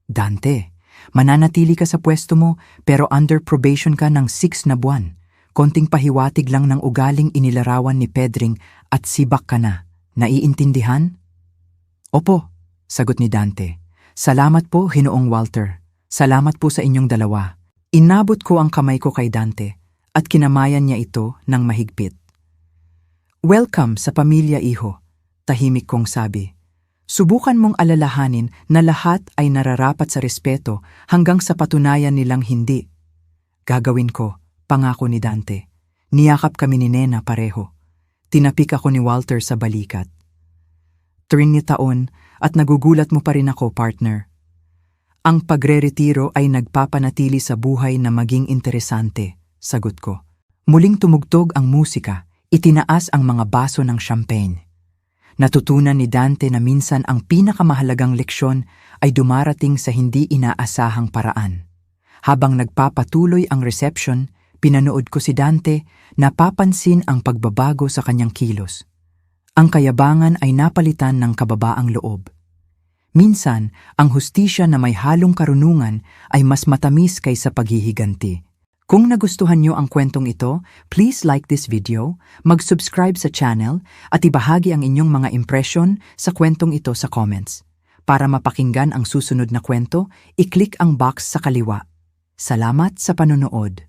Dante, Mananatili ka sa pwesto mo pero under probation ka ng 6 na buwan. Konting pahiwatig lang ng ugaling inilarawan ni Pedring at sibak ka na. Naiintindihan? Opo, sagot ni Dante. Salamat po, Ginoong Walter. Salamat po sa inyong dalawa. Inabot ko ang kamay ko kay Dante at kinamayan niya ito ng mahigpit. Welcome sa pamilya, iho, tahimik kong sabi. Subukan mong alalahanin na lahat ay nararapat sa respeto hanggang sa patunayan nilang hindi. Gagawin ko, pangako ni Dante. Niyakap kami ni Nena pareho. Tinapik ako ni Walter sa balikat. 3 taon at nagugulat mo pa rin ako, partner. Ang pagre-retiro ay nagpapanatili sa buhay na maging interesante, sagot ko. Muling tumugtog ang musika, itinaas ang mga baso ng champagne. Natutunan ni Dante na minsan ang pinakamahalagang leksyon ay dumarating sa hindi inaasahang paraan. Habang nagpapatuloy ang reception, pinanood ko si Dante, napapansin ang pagbabago sa kanyang kilos. Ang kayabangan ay napalitan ng kababaang loob. Minsan, ang hustisya na may halong karunungan ay mas matamis kaysa paghihiganti. Kung nagustuhan nyo ang kwentong ito, please like this video, mag-subscribe sa channel at ibahagi ang inyong mga impression sa kwentong ito sa comments. Para mapakinggan ang susunod na kwento, i-click ang box sa kaliwa. Salamat sa panonood.